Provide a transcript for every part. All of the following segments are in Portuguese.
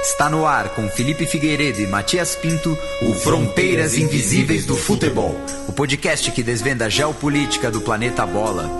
Está no ar com Felipe Figueiredo e Matias Pinto, o Fronteiras Invisíveis do Futebol, o podcast que desvenda a geopolítica do planeta Bola.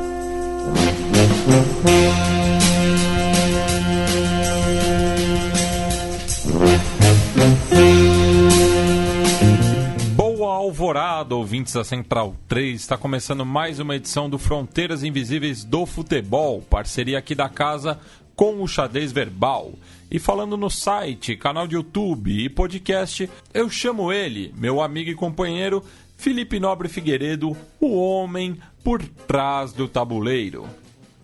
Boa alvorada, ouvintes da Central 3, está começando mais uma edição do Fronteiras Invisíveis do Futebol, parceria aqui da casa com o Xadrez Verbal. E falando no site, canal de YouTube e podcast, eu chamo ele, meu amigo e companheiro, Felipe Nobre Figueiredo, o homem por trás do tabuleiro.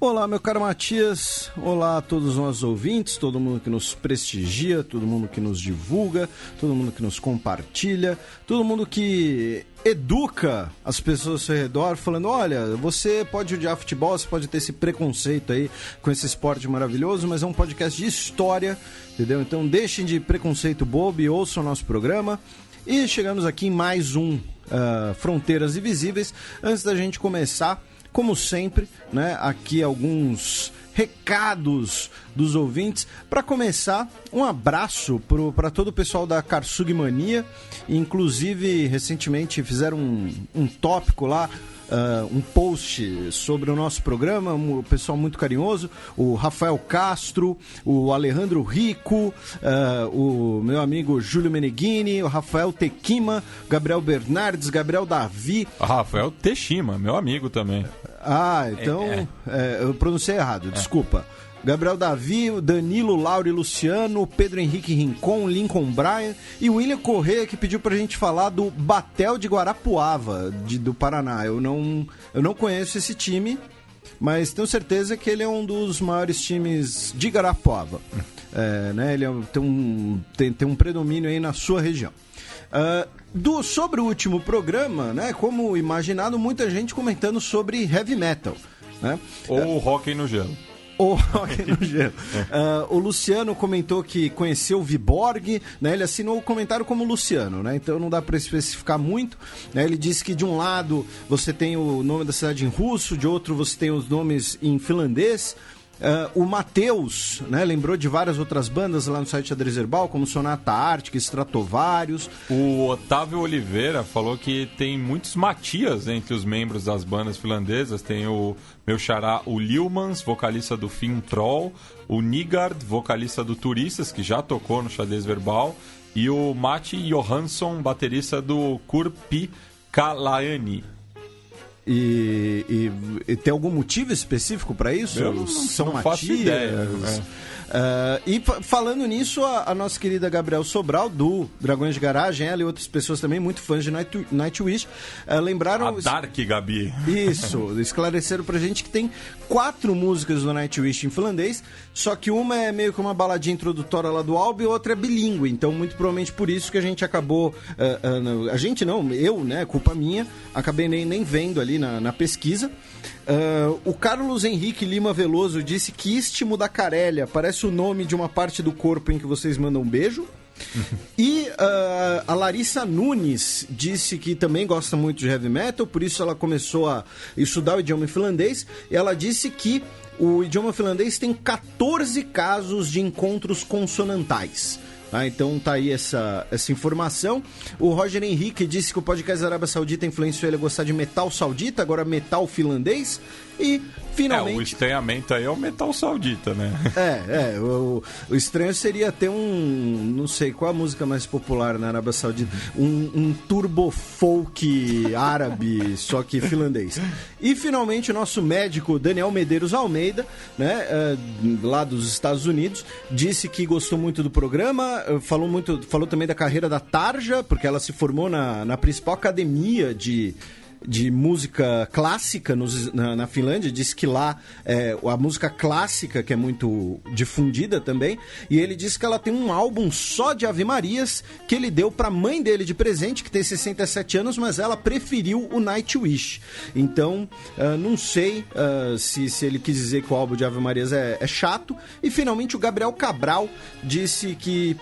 Olá, meu caro Matias, olá a todos os nossos ouvintes, todo mundo que nos prestigia, todo mundo que nos divulga, todo mundo que nos compartilha, todo mundo que educa as pessoas ao seu redor, falando, olha, você pode odiar futebol, você pode ter esse preconceito aí com esse esporte maravilhoso, mas é um podcast de história, entendeu? Então deixem de preconceito bobo e ouçam o nosso programa. E chegamos aqui em mais um Fronteiras Invisíveis. Antes da gente começar, como sempre, né, aqui alguns recados dos ouvintes. Para começar, um abraço para todo o pessoal da Karsug Mania. Inclusive, recentemente fizeram um tópico lá, um post sobre o nosso programa, um pessoal muito carinhoso, o Rafael Castro, o Alejandro Rico, o meu amigo Júlio Meneghini, o Rafael Tequima, Gabriel Bernardes, Gabriel Davi. Rafael Teixima, meu amigo também. Então eu pronunciei errado, desculpa. Gabriel Davi, Danilo, Lauro e Luciano, Pedro Henrique Rincon, Lincoln Bryan e William Corrêa, que pediu pra gente falar do Batel de Guarapuava, do Paraná. Eu não conheço esse time, mas tenho certeza que ele é um dos maiores times de Guarapuava. Né? Ele tem um predomínio aí na sua região. Sobre o último programa, né? Como imaginado, muita gente comentando sobre heavy metal, né? Ou hockey no gelo. O Luciano comentou que conheceu o Viborg, né? Ele assinou o comentário como Luciano, né? Então não dá para especificar muito, né? Ele disse que de um lado você tem o nome da cidade em russo, de outro você tem os nomes em finlandês. O Matheus, né, lembrou de várias outras bandas lá no site Xadrez Verbal, como Sonata Ártica, Stratovarius. O Otávio Oliveira falou que tem muitos Matias entre os membros das bandas finlandesas. Tem o meu xará, o Lilmans, vocalista do Finn Troll, o Nigard, vocalista do Turistas, que já tocou no Xadrez Verbal, e o Matti Johansson, baterista do Kurpi Kalaani. E tem algum motivo específico para isso? Eu não faço ideia. E falando nisso, a nossa querida Gabriel Sobral, do Dragões de Garagem, ela e outras pessoas também, muito fãs de Nightwish, lembraram... A Dark Gabi. Isso, esclareceram pra gente que tem 4 músicas do Nightwish em finlandês, só que uma é meio que uma baladinha introdutória lá do álbum e outra é bilíngue, então muito provavelmente por isso que a gente acabou... a gente não, eu, né, culpa minha, acabei nem vendo ali na pesquisa. O Carlos Henrique Lima Veloso disse que Istmo da Carélia parece o nome de uma parte do corpo em que vocês mandam um beijo. E a Larissa Nunes disse que também gosta muito de heavy metal, por isso ela começou a estudar o idioma finlandês. E ela disse que o idioma finlandês tem 14 casos de encontros consonantais. Então tá aí essa informação. O Roger Henrique disse que o podcast da Arábia Saudita influenciou ele a gostar de metal saudita, agora metal finlandês. E finalmente... o estranhamento aí é o metal saudita, né? O estranho seria ter não sei, qual a música mais popular na Arábia Saudita? Um turbo folk árabe, só que finlandês. E finalmente o nosso médico Daniel Medeiros Almeida, né, lá dos Estados Unidos, disse que gostou muito do programa, falou também da carreira da Tarja, porque ela se formou na principal academia de música clássica na Finlândia. Disse que lá a música clássica que é muito difundida também, e ele disse que ela tem um álbum só de Ave Marias que ele deu pra mãe dele de presente, que tem 67 anos, mas ela preferiu o Nightwish. Então não sei se ele quis dizer que o álbum de Ave Marias é chato. E finalmente o Gabriel Cabral disse que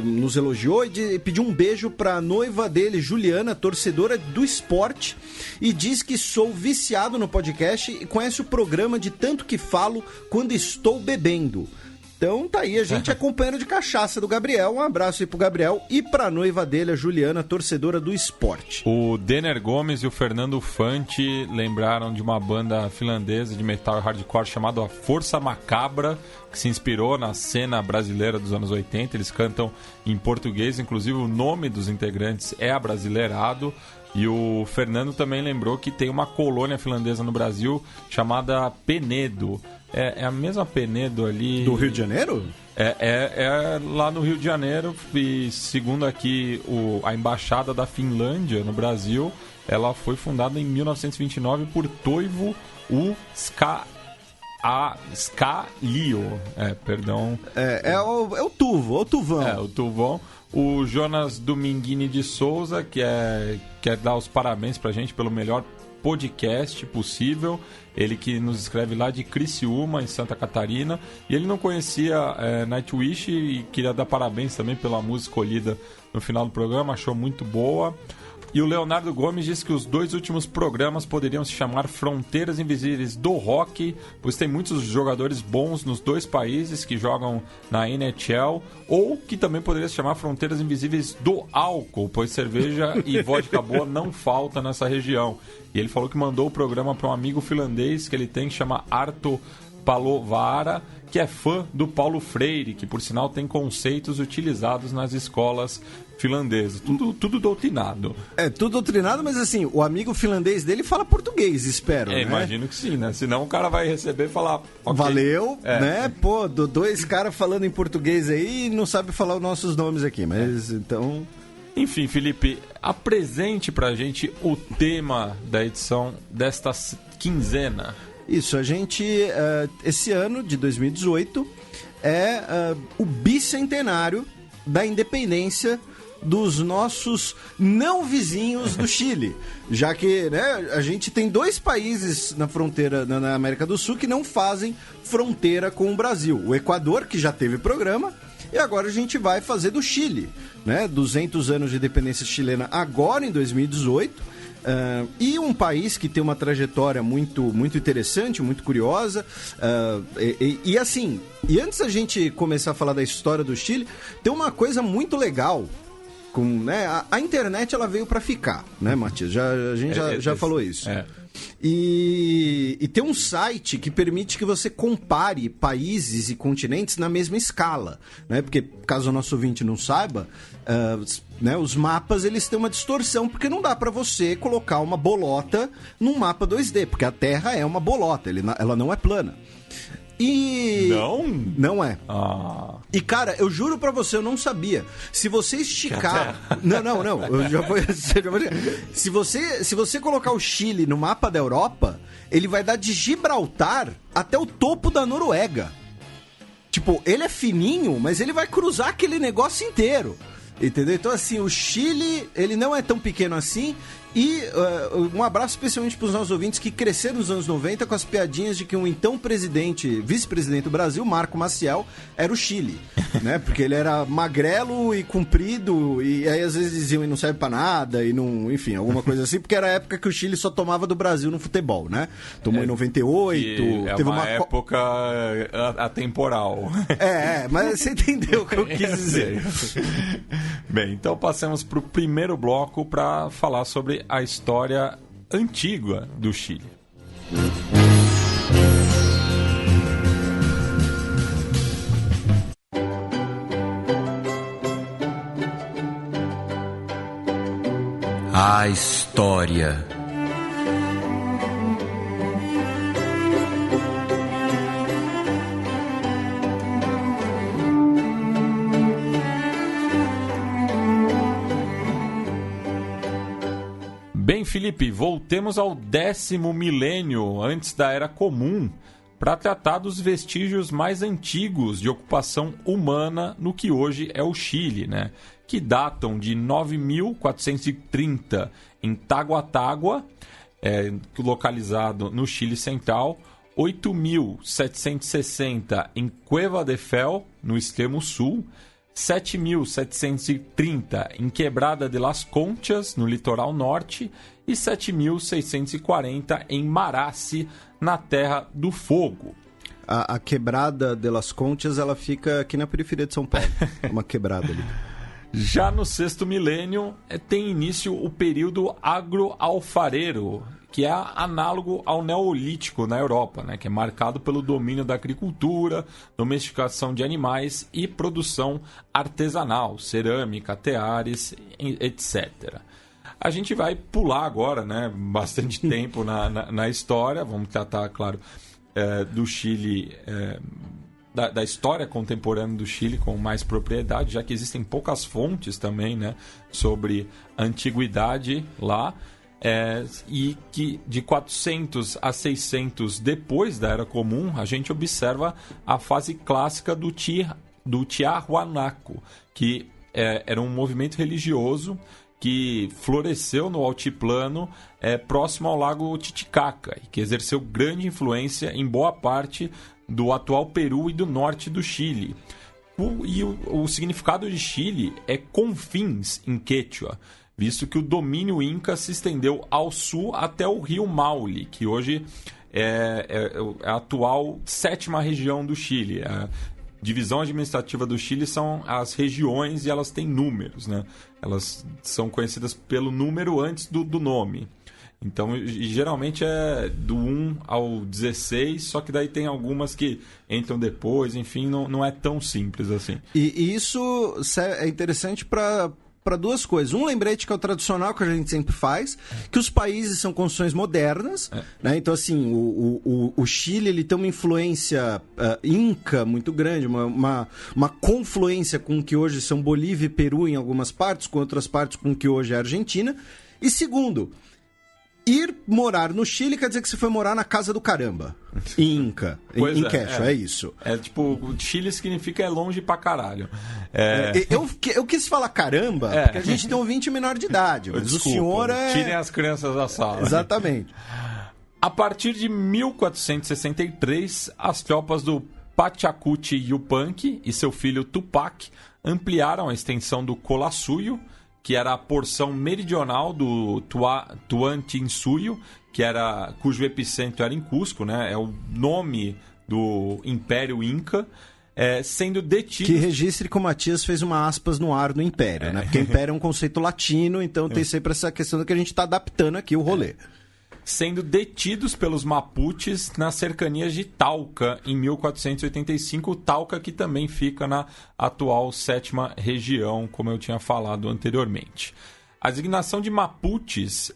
nos elogiou e pediu um beijo pra noiva dele, Juliana, torcedora do esporte, e diz que sou viciado no podcast e conhece o programa de tanto que falo quando estou bebendo. Então tá aí, a gente é companheiro de cachaça do Gabriel. Um abraço aí pro Gabriel e pra noiva dele, a Juliana, torcedora do esporte. O Denner Gomes e o Fernando Fante lembraram de uma banda finlandesa de metal e hardcore chamada Força Macabra, que se inspirou na cena brasileira dos anos 80. Eles cantam em português, inclusive o nome dos integrantes é abrasileirado. E o Fernando também lembrou que tem uma colônia finlandesa no Brasil chamada Penedo. É a mesma Penedo ali... Do Rio de Janeiro? É lá no Rio de Janeiro. E segundo aqui a Embaixada da Finlândia no Brasil, ela foi fundada em 1929 por Toivo Skalio. Perdão. É o Tuvo, o Tuvão. O Tuvão. O Jonas Dominguini de Souza, que quer dar os parabéns pra gente pelo melhor podcast possível. Ele que nos escreve lá de Criciúma, em Santa Catarina. E ele não conhecia Nightwish e queria dar parabéns também pela música escolhida no final do programa. Achou muito boa. E o Leonardo Gomes disse que os 2 últimos programas poderiam se chamar Fronteiras Invisíveis do Rock, pois tem muitos jogadores bons nos 2 países que jogam na NHL, ou que também poderia se chamar Fronteiras Invisíveis do Álcool, pois cerveja e vodka boa não falta nessa região. E ele falou que mandou o programa para um amigo finlandês que ele tem, que chama Arto Palovara, que é fã do Paulo Freire, que por sinal tem conceitos utilizados nas escolas finlandesas. Tudo doutrinado. Tudo doutrinado, mas assim, o amigo finlandês dele fala português, espero, né? Imagino que sim, né? Senão o cara vai receber e falar... Okay. Valeu, né? Pô, 2 caras falando em português aí e não sabe falar os nossos nomes aqui, mas então... Enfim, Felipe, apresente pra gente o tema da edição desta quinzena. Isso, a gente, esse ano de 2018, o bicentenário da independência dos nossos não vizinhos do Chile, já que, né, a gente tem 2 países na fronteira, na América do Sul, que não fazem fronteira com o Brasil. O Equador, que já teve programa, e agora a gente vai fazer do Chile, né? 200 anos de independência chilena agora em 2018. E um país que tem uma trajetória muito, muito interessante, muito curiosa. E assim, e antes da gente começar a falar da história do Chile, tem uma coisa muito legal. Né, a internet ela veio para ficar, né, Matias? A gente já falou isso. E tem um site que permite que você compare países e continentes na mesma escala, né? Porque, caso o nosso ouvinte não saiba, né, os mapas eles têm uma distorção, porque não dá para você colocar uma bolota num mapa 2D, porque a Terra é uma bolota, ela não é plana. E... Não é. E, cara, eu juro pra você, eu não sabia. Se você esticar... Não. Eu já vou... Se você colocar o Chile no mapa da Europa, ele vai dar de Gibraltar até o topo da Noruega. Tipo, ele é fininho, mas ele vai cruzar aquele negócio inteiro. Entendeu? Então, assim, o Chile, ele não é tão pequeno assim. E um abraço especialmente para os nossos ouvintes que cresceram nos anos 90 com as piadinhas de que um então vice-presidente do Brasil, Marco Maciel, era o Chile, né? Porque ele era magrelo e comprido, e aí às vezes diziam e não serve para nada, e não, enfim, alguma coisa assim, porque era a época que o Chile só tomava do Brasil no futebol, né? Tomou em 98, teve uma época atemporal. Mas você entendeu o que eu quis dizer. Bem, então passamos para o primeiro bloco para falar sobre a história antiga do Chile. A história. Bem, Felipe, voltemos ao 10º milênio antes da Era Comum para tratar dos vestígios mais antigos de ocupação humana no que hoje é o Chile, né? Que datam de 9.430 em Taguatágua, localizado no Chile Central, 8.760 em Cueva de Fel, no extremo sul, 7.730 em Quebrada de las Conchas, no litoral norte, e 7.640 em Maraci, na Terra do Fogo. a quebrada de Las Conchas, ela fica aqui na periferia de São Paulo. Uma quebrada ali. Já no sexto milênio, tem início o período agroalfareiro, que é análogo ao neolítico na Europa, né? Que é marcado pelo domínio da agricultura, domesticação de animais e produção artesanal, cerâmica, teares, etc. A gente vai pular agora, né? Bastante tempo na história, vamos tratar, claro, do Chile... Da história contemporânea do Chile com mais propriedade, já que existem poucas fontes também, né, sobre a antiguidade lá, e que de 400 a 600 depois da Era Comum, a gente observa a fase clássica do Tiahuanaco, que era um movimento religioso que floresceu no altiplano próximo ao lago Titicaca e que exerceu grande influência em boa parte do atual Peru e do norte do Chile. O significado de Chile é confins em Quechua, visto que o domínio inca se estendeu ao sul até o rio Maule, que hoje é a atual 7ª região do Chile. A divisão administrativa do Chile são as regiões e elas têm números, né? Elas são conhecidas pelo número antes do nome. Então, geralmente é do 1 ao 16, só que daí tem algumas que entram depois, enfim, não é tão simples assim. E isso é interessante para duas coisas. Um lembrete que é o tradicional, que a gente sempre faz, que os países são construções modernas, né? Então, assim, o Chile ele tem uma influência inca muito grande, uma confluência com o que hoje são Bolívia e Peru em algumas partes, com outras partes com o que hoje é a Argentina. E segundo... Ir morar no Chile quer dizer que você foi morar na casa do caramba. Em Inca. Em Quechua, é isso. Tipo, Chile significa longe pra caralho. Eu quis falar caramba, porque a gente tem um 20 menor de idade. Mas desculpa, o senhor tirem as crianças da sala. Exatamente. A partir de 1463, as tropas do Pachacuti Yupanqui e seu filho Tupac ampliaram a extensão do Colassuyo, que era a porção meridional do Tuantinsuyo, cujo epicentro era em Cusco, né? É o nome do Império Inca, sendo detido... Que registre que o Matias fez uma aspas no ar do Império, né? Porque Império é um conceito latino, então tem sempre essa questão que a gente está adaptando aqui o rolê. Sendo detidos pelos Mapuches nas cercanias de Talca, em 1485. Talca que também fica na atual 7ª região, como eu tinha falado anteriormente. A designação de Mapuches,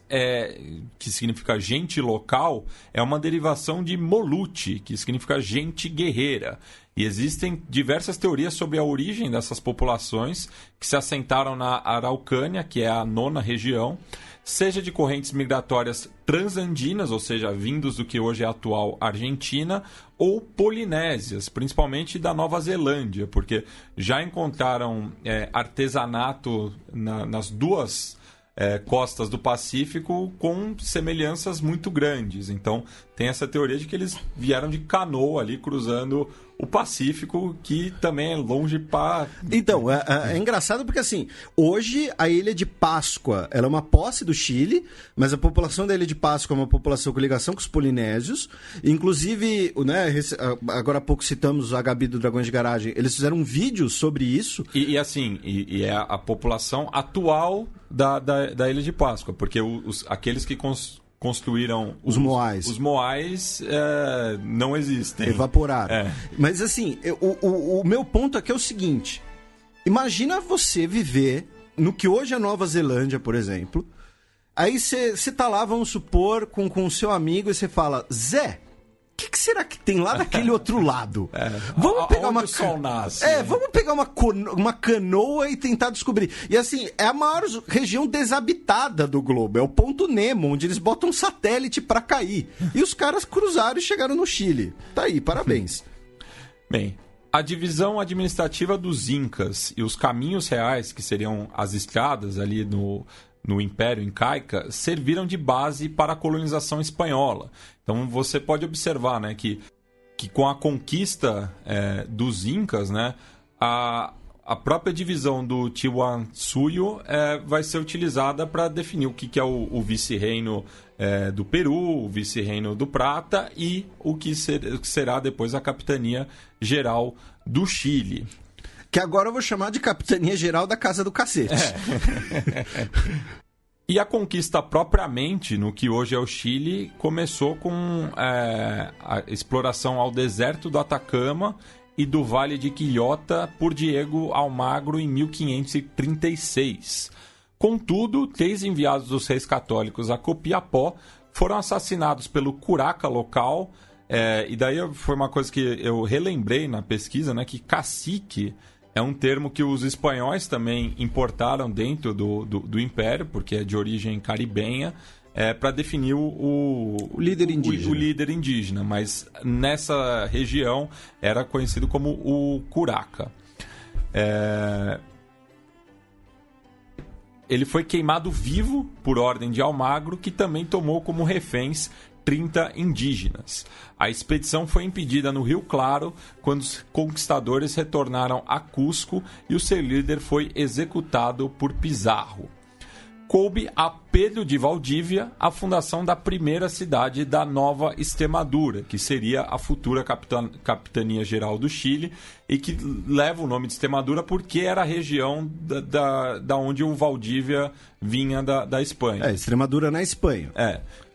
que significa gente local, é uma derivação de Molute, que significa gente guerreira. E existem diversas teorias sobre a origem dessas populações que se assentaram na Araucânia, que é a 9ª região, seja de correntes migratórias transandinas, ou seja, vindos do que hoje é a atual Argentina, ou polinésias, principalmente da Nova Zelândia, porque já encontraram artesanato nas duas costas do Pacífico com semelhanças muito grandes. Então, tem essa teoria de que eles vieram de canoa ali, cruzando o Pacífico, que também é longe para... Então, é engraçado porque, assim, hoje a Ilha de Páscoa, ela é uma posse do Chile, mas a população da Ilha de Páscoa é uma população com ligação com os polinésios. Inclusive, né, agora há pouco citamos a Gabi do Dragões de Garagem, eles fizeram um vídeo sobre isso. E é a população atual da Ilha de Páscoa, porque aqueles que construíram os moais. Os moais não existem. Evaporaram. Mas assim, o meu ponto aqui é o seguinte. Imagina você viver no que hoje é Nova Zelândia, por exemplo. Aí você tá lá, vamos supor, com o seu amigo e você fala, Zé, o que será que tem lá daquele outro lado? Vamos pegar onde o sol nasce. Vamos pegar uma canoa e tentar descobrir. E assim, é a maior região desabitada do globo. É o ponto Nemo, onde eles botam um satélite pra cair. E os caras cruzaram e chegaram no Chile. Tá aí, parabéns. Bem, a divisão administrativa dos Incas e os caminhos reais, que seriam as estradas ali no Império Incaica, serviram de base para a colonização espanhola. Então você pode observar, né, que com a conquista dos Incas, né, a própria divisão do Tiwansuyo vai ser utilizada para definir o que é o vice-reino do Peru, o vice-reino do Prata e o que será depois a capitania geral do Chile. Que agora eu vou chamar de capitania geral da Casa do Cacete. E a conquista propriamente, no que hoje é o Chile, começou com a exploração ao deserto do Atacama e do Vale de Quillota por Diego Almagro em 1536. Contudo, 3 enviados dos reis católicos a Copiapó foram assassinados pelo curaca local, e daí foi uma coisa que eu relembrei na pesquisa, né, que cacique é um termo que os espanhóis também importaram dentro do Império, porque é de origem caribenha, para definir o líder indígena. O líder indígena, mas nessa região era conhecido como o curaca. Ele foi queimado vivo por ordem de Almagro, que também tomou como reféns 30 indígenas. A expedição foi impedida no Rio Claro quando os conquistadores retornaram a Cusco e o seu líder foi executado por Pizarro. Coube a Pedro de Valdívia a fundação da primeira cidade da Nova Extremadura, que seria a futura capitania geral do Chile e que leva o nome de Extremadura porque era a região da onde o Valdívia vinha da Espanha. Extremadura na Espanha.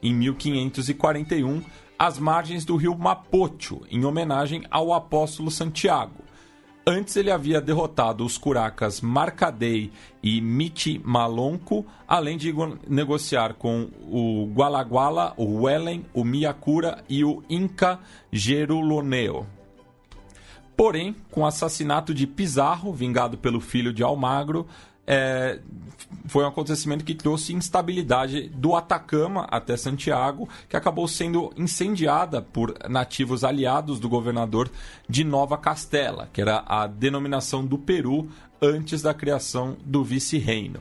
Em 1541, às margens do rio Mapocho, em homenagem ao apóstolo Santiago. Antes ele havia derrotado os curacas Marcadei e Mitimalonco, além de negociar com o Gualaguala, o Huelen, o Miacura e o Inca Geruloneo. Porém, com o assassinato de Pizarro, vingado pelo filho de Almagro, foi um acontecimento que trouxe instabilidade do Atacama até Santiago, que acabou sendo incendiada por nativos aliados do governador de Nova Castela, que era a denominação do Peru antes da criação do vice-reino.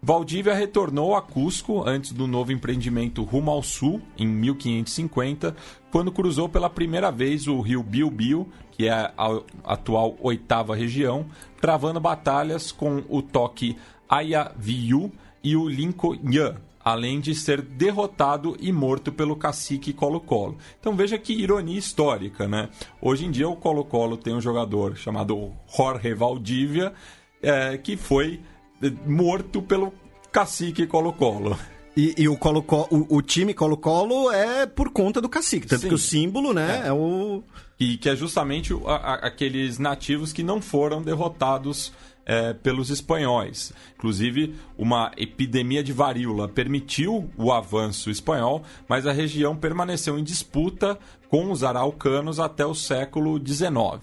Valdívia retornou a Cusco antes do novo empreendimento rumo ao sul, em 1550, quando cruzou pela primeira vez o rio Biobío, que é a atual 8ª região, travando batalhas com o toque Ayaviú e o Linconhã, além de ser derrotado e morto pelo cacique Colo-Colo. Então veja que ironia histórica, né? Hoje em dia o Colo-Colo tem um jogador chamado Jorge Valdívia, que foi morto pelo cacique Colo-Colo. E o time Colo-Colo é por conta do cacique, tanto que o símbolo, né, é o... E que é justamente aqueles nativos que não foram derrotados pelos espanhóis. Inclusive, uma epidemia de varíola permitiu o avanço espanhol, mas a região permaneceu em disputa com os araucanos até o século XIX.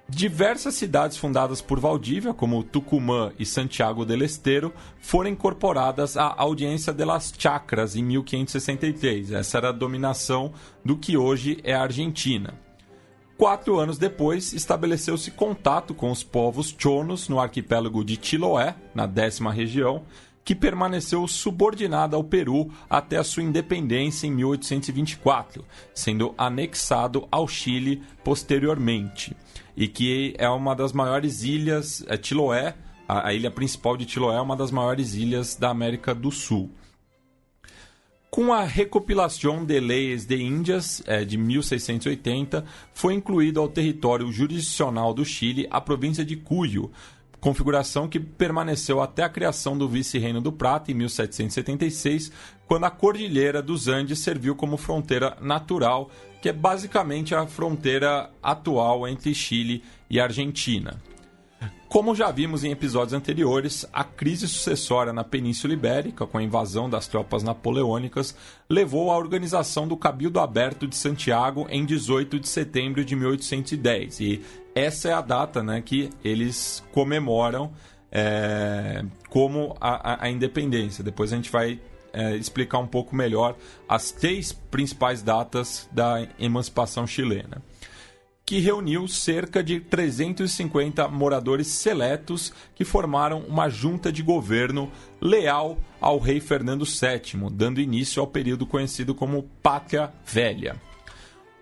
Diversas cidades fundadas por Valdívia, como Tucumã e Santiago del Estero, foram incorporadas à Audiência de las Chacras em 1563. Essa era a dominação do que hoje é a Argentina. 4 anos depois, estabeleceu-se contato com os povos chonos no arquipélago de Chiloé, na 10ª região, que permaneceu subordinada ao Peru até a sua independência em 1824, sendo anexado ao Chile posteriormente. E que é uma das maiores ilhas, Chiloé, a ilha principal de Chiloé é uma das maiores ilhas da América do Sul. Com a Recopilação de Leyes de Índias, de 1680, foi incluído ao território jurisdicional do Chile a província de Cuyo, configuração que permaneceu até a criação do Vice-Reino do Prata, em 1776, quando a Cordilheira dos Andes serviu como fronteira natural, que é basicamente a fronteira atual entre Chile e Argentina. Como já vimos em episódios anteriores, a crise sucessória na Península Ibérica, com a invasão das tropas napoleônicas, levou à organização do Cabildo Aberto de Santiago em 18 de setembro de 1810. E essa é a data, né, que eles comemoram como a independência. Depois a gente vai explicar um pouco melhor as 3 principais datas da emancipação chilena, que reuniu cerca de 350 moradores seletos que formaram uma junta de governo leal ao rei Fernando VII, dando início ao período conhecido como Pátria Velha.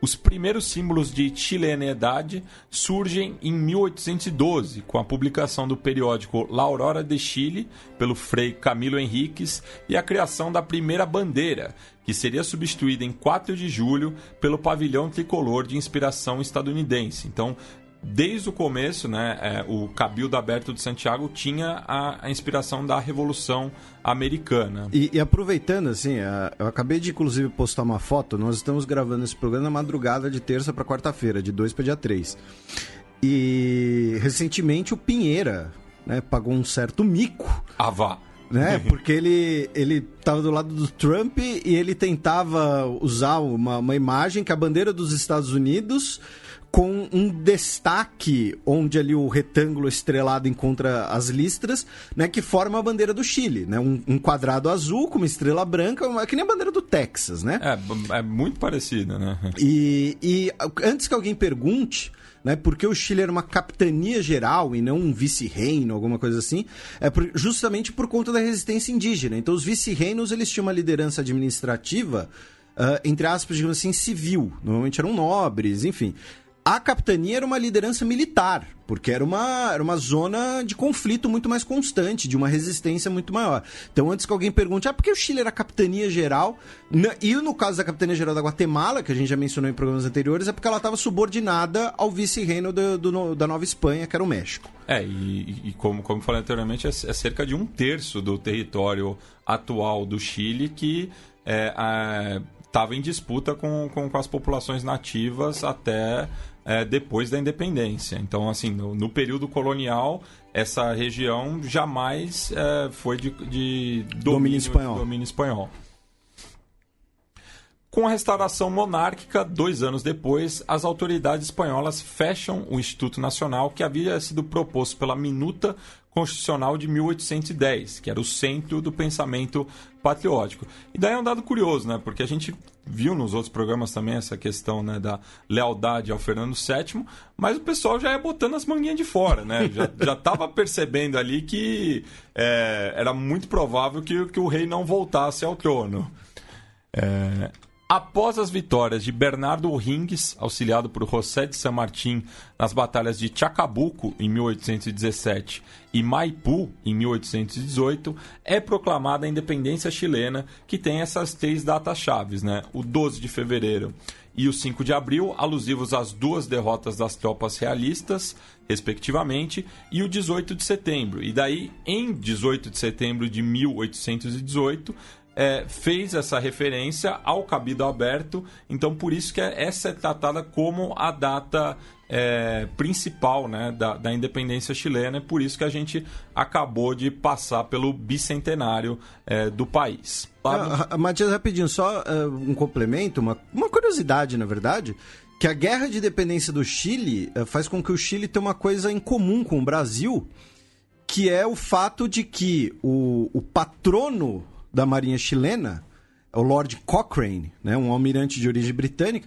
Os primeiros símbolos de chilenidade surgem em 1812, com a publicação do periódico La Aurora de Chile, pelo frei Camilo Henriques, e a criação da primeira bandeira, que seria substituída em 4 de julho pelo pavilhão tricolor de inspiração estadunidense. Então, desde o começo, né, o Cabildo Aberto de Santiago tinha a inspiração da Revolução Americana. E aproveitando, assim, eu acabei de, inclusive, postar uma foto. Nós estamos gravando esse programa na madrugada de terça para quarta-feira, de 2 para dia 3. E, recentemente, o Pinheira, né, pagou um certo mico. Ah, vá! Né? Porque ele estava do lado do Trump e ele tentava usar uma imagem que é a bandeira dos Estados Unidos, com um destaque onde ali o retângulo estrelado encontra as listras, né, que forma a bandeira do Chile, né, um quadrado azul com uma estrela branca, que nem a bandeira do Texas, né? É muito parecida, né? E antes que alguém pergunte, né, porque o Chile era uma capitania geral e não um vice-reino, alguma coisa assim, justamente por conta da resistência indígena. Então os vice-reinos, eles tinham uma liderança administrativa, entre aspas, digamos assim, civil. Normalmente eram nobres, enfim. A capitania era uma liderança militar, porque era uma zona de conflito muito mais constante, de uma resistência muito maior. Então, antes que alguém pergunte, por que o Chile era a capitania geral? E no caso da capitania geral da Guatemala, que a gente já mencionou em programas anteriores, é porque ela estava subordinada ao vice-reino da Nova Espanha, que era o México. E como falei anteriormente, é cerca de 1/3 do território atual do Chile que estava em disputa com as populações nativas até depois da independência. Então, assim, no período colonial, essa região jamais foi de domínio espanhol. Com a restauração monárquica, 2 anos depois, as autoridades espanholas fecham o Instituto Nacional, que havia sido proposto pela Minuta Constitucional de 1810, que era o centro do pensamento patriótico. E daí é um dado curioso, né? Porque a gente viu nos outros programas também essa questão, né, da lealdade ao Fernando VII, mas o pessoal já ia botando as manguinhas de fora, né? Já estava percebendo ali que era muito provável que o rei não voltasse ao trono. Após as vitórias de Bernardo O'Higgins, auxiliado por José de San Martín nas batalhas de Chacabuco, em 1817, e Maipú, em 1818, é proclamada a independência chilena, que tem essas 3 datas-chaves, né? O 12 de fevereiro e o 5 de abril, alusivos às 2 derrotas das tropas realistas, respectivamente, e o 18 de setembro. E daí, em 18 de setembro de 1818... fez essa referência ao Cabildo Aberto, então por isso que essa é tratada como a data principal, né, da independência chilena, e por isso que a gente acabou de passar pelo bicentenário do país. Matias, rapidinho, só um complemento, uma curiosidade, na verdade, que a Guerra de Independência do Chile faz com que o Chile tenha uma coisa em comum com o Brasil, que é o fato de que o patrono da Marinha chilena, o Lord Cochrane, né, um almirante de origem britânica,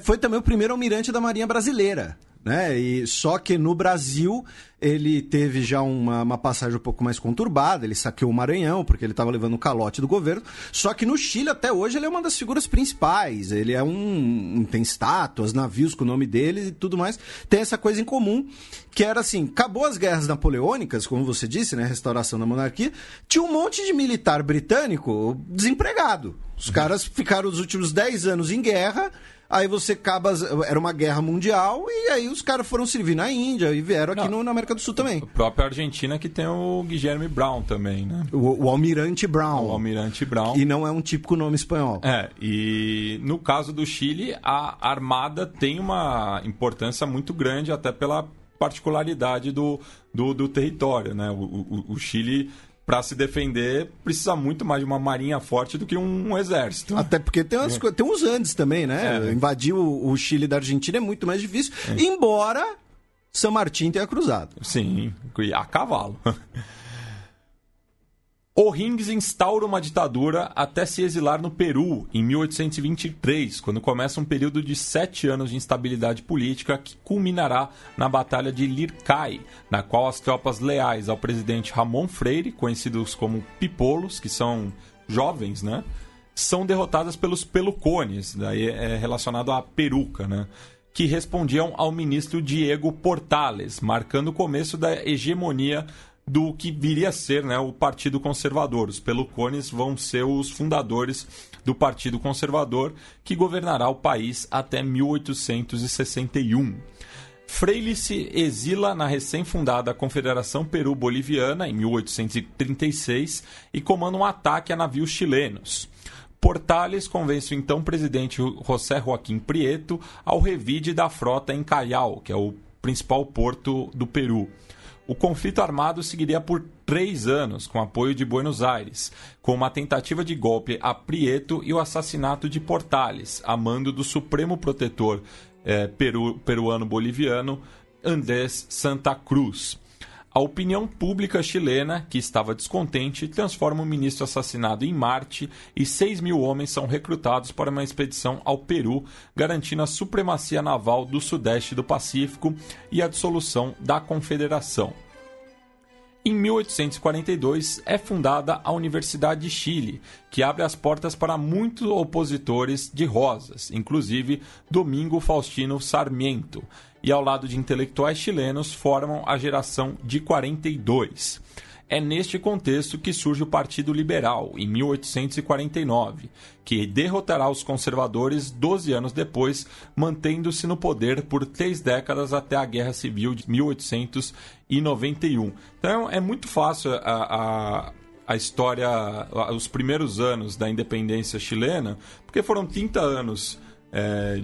foi também o primeiro almirante da Marinha brasileira, né? E só que no Brasil ele teve já uma passagem um pouco mais conturbada, ele saqueou o Maranhão porque ele estava levando o calote do governo, só que no Chile até hoje ele é uma das figuras principais, ele é tem estátuas, navios com o nome dele e tudo mais, tem essa coisa em comum, que era assim, acabou as guerras napoleônicas, como você disse, né, restauração da monarquia, tinha um monte de militar britânico desempregado, os caras ficaram os últimos 10 anos em guerra. Aí você acaba... Era uma guerra mundial e aí os caras foram servir na Índia e vieram aqui na América do Sul também. A própria Argentina que tem o Guilherme Brown também, né? O Almirante Brown. O Almirante Brown. E não é um típico nome espanhol. E no caso do Chile, a Armada tem uma importância muito grande, até pela particularidade do território, né? O Chile... Para se defender, precisa muito mais de uma marinha forte do que um exército. Até porque tem uns Andes também, né? Invadir o Chile da Argentina é muito mais difícil, embora San Martín tenha cruzado. Sim, a cavalo. O'Higgins instaura uma ditadura até se exilar no Peru, em 1823, quando começa um período de 7 anos de instabilidade política que culminará na Batalha de Lircay, na qual as tropas leais ao presidente Ramon Freire, conhecidos como pipolos, que são jovens, né, são derrotadas pelos pelucones, daí é relacionado à peruca, né? Que respondiam ao ministro Diego Portales, marcando o começo da hegemonia do que viria a ser, né, o Partido Conservador. Os pelucones vão ser os fundadores do Partido Conservador, que governará o país até 1861. Freire se exila na recém-fundada Confederação Peru-Boliviana, em 1836, e comanda um ataque a navios chilenos. Portales convence o então presidente José Joaquim Prieto ao revide da frota em Callao, que é o principal porto do Peru. O conflito armado seguiria por 3 anos, com apoio de Buenos Aires, com uma tentativa de golpe a Prieto e o assassinato de Portales, a mando do Supremo Protetor peruano-boliviano Andrés Santa Cruz. A opinião pública chilena, que estava descontente, transforma o ministro assassinado em Marte e 6.000 homens são recrutados para uma expedição ao Peru, garantindo a supremacia naval do sudeste do Pacífico e a dissolução da Confederação. Em 1842 é fundada a Universidade de Chile, que abre as portas para muitos opositores de Rosas, inclusive Domingo Faustino Sarmiento, e ao lado de intelectuais chilenos formam a geração de 42. É neste contexto que surge o Partido Liberal, em 1849, que derrotará os conservadores 12 anos depois, mantendo-se no poder por 3 décadas até a Guerra Civil de 1891. Então é muito fácil a história, os primeiros anos da independência chilena, porque foram 30 anos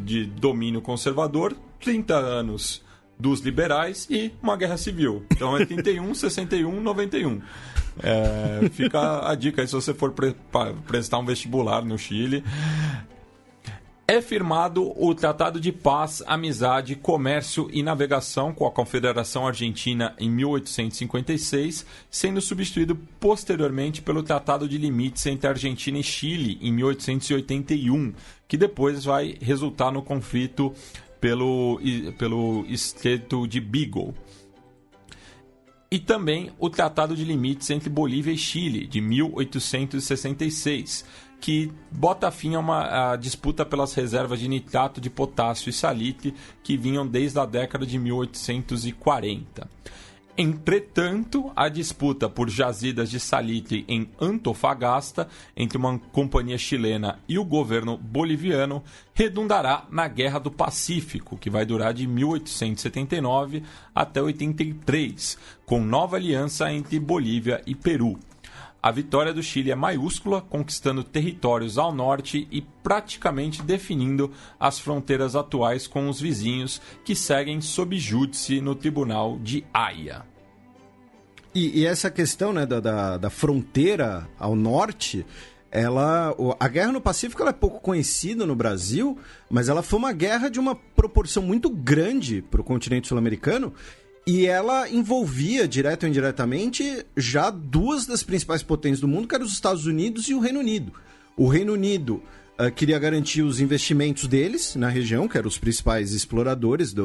de domínio conservador, 30 anos dos liberais e uma guerra civil. Então é 31, 61, 91. Fica a dica aí se você for prestar um vestibular no Chile. É firmado o Tratado de Paz, Amizade, Comércio e Navegação com a Confederação Argentina em 1856, sendo substituído posteriormente pelo Tratado de Limites entre Argentina e Chile em 1881, que depois vai resultar no conflito pelo Estreito de Beagle. E também o Tratado de Limites entre Bolívia e Chile, de 1866, que bota fim a uma disputa pelas reservas de nitrato de potássio e salite que vinham desde a década de 1840. Entretanto, a disputa por jazidas de salite em Antofagasta, entre uma companhia chilena e o governo boliviano, redundará na Guerra do Pacífico, que vai durar de 1879 até 83, com nova aliança entre Bolívia e Peru. A vitória do Chile é maiúscula, conquistando territórios ao norte e praticamente definindo as fronteiras atuais com os vizinhos, que seguem sob júdice no Tribunal de Haia. E essa questão, né, da fronteira ao norte, a guerra no Pacífico ela é pouco conhecida no Brasil, mas ela foi uma guerra de uma proporção muito grande para o continente sul-americano. E ela envolvia, direto ou indiretamente, já 2 das principais potências do mundo, que eram os Estados Unidos e o Reino Unido. O Reino Unido queria garantir os investimentos deles na região, que eram os principais exploradores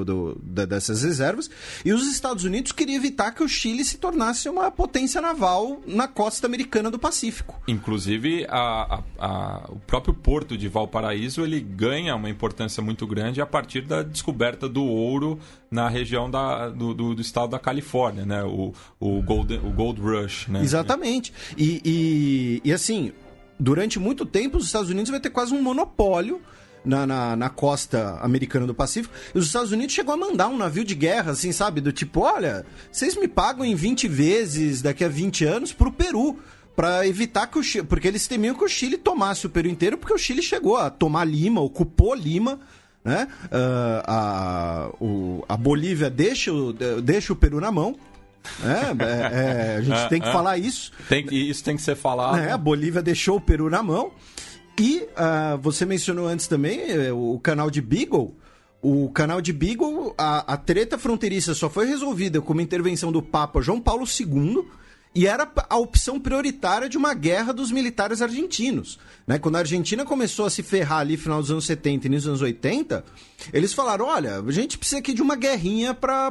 dessas reservas, e os Estados Unidos queriam evitar que o Chile se tornasse uma potência naval na costa americana do Pacífico. Inclusive, o próprio porto de Valparaíso ele ganha uma importância muito grande a partir da descoberta do ouro na região do estado da Califórnia, né? O Gold Rush. Né? Exatamente. E assim, durante muito tempo os Estados Unidos vai ter quase um monopólio na costa americana do Pacífico. E os Estados Unidos chegou a mandar um navio de guerra, assim, sabe? Do tipo, olha, vocês me pagam em 20 vezes daqui a 20 anos pro Peru, para evitar que o Chile... Porque eles temiam que o Chile tomasse o Peru inteiro, porque o Chile chegou a tomar Lima, ocupou Lima, né? A Bolívia deixa o Peru na mão. A gente tem que falar isso. Isso tem que ser falado. A Bolívia deixou o Peru na mão. E você mencionou antes também o canal de Beagle. O canal de Beagle, a treta fronteiriça só foi resolvida com uma intervenção do Papa João Paulo II e era a opção prioritária de uma guerra dos militares argentinos. Né? Quando a Argentina começou a se ferrar ali no final dos anos 70 e início dos anos 80, eles falaram, olha, a gente precisa aqui de uma guerrinha para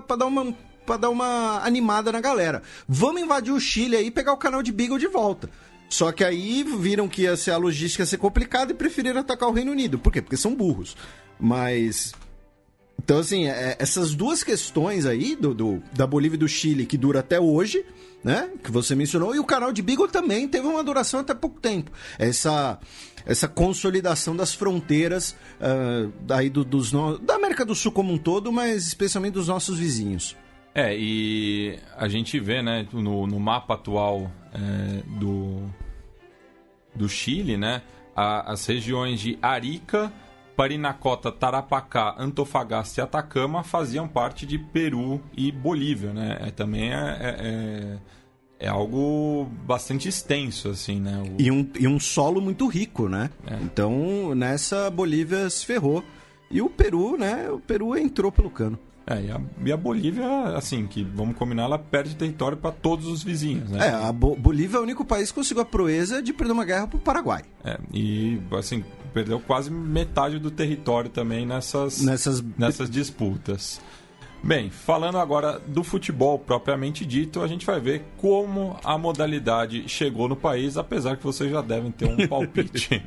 dar uma animada na galera. Vamos invadir o Chile aí e pegar o canal de Beagle de volta. Só que aí viram que a logística ia ser complicada e preferiram atacar o Reino Unido. Por quê? Porque são burros. Mas... Então, assim, essas duas questões aí, da Bolívia e do Chile, que dura até hoje, né? Que você mencionou, e o canal de Beagle também teve uma duração até pouco tempo. Essa consolidação das fronteiras aí da América do Sul como um todo, mas especialmente dos nossos vizinhos. E a gente vê, né, no mapa atual do Chile, né, as regiões de Arica, Parinacota, Tarapacá, Antofagasta e Atacama faziam parte de Peru e Bolívia, né? Também é algo bastante extenso, assim, né? E um solo muito rico, né? Então, nessa, Bolívia se ferrou. E o Peru, né? O Peru entrou pelo cano. E a Bolívia, assim, que vamos combinar, ela perde território para todos os vizinhos, né? A Bolívia é o único país que conseguiu a proeza de perder uma guerra pro Paraguai. E, assim, perdeu quase metade do território também nessas disputas. Bem, falando agora do futebol propriamente dito, a gente vai ver como a modalidade chegou no país, apesar que vocês já devem ter um palpite.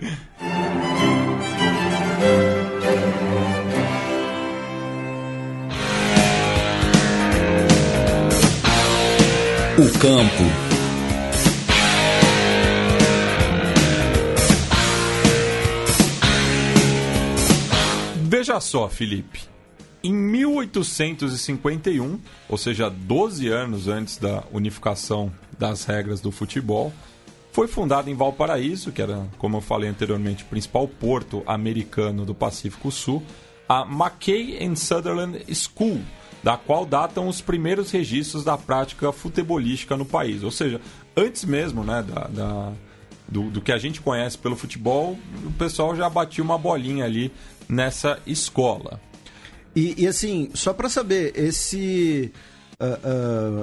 O campo. Veja só, Felipe. Em 1851, ou seja, 12 anos antes da unificação das regras do futebol, foi fundada em Valparaíso, que era, como eu falei anteriormente, o principal porto americano do Pacífico Sul, a Mackay and Sutherland School, da qual datam os primeiros registros da prática futebolística no país. Ou seja, antes mesmo, né, do que a gente conhece pelo futebol, o pessoal já batia uma bolinha ali nessa escola. E assim, só para saber,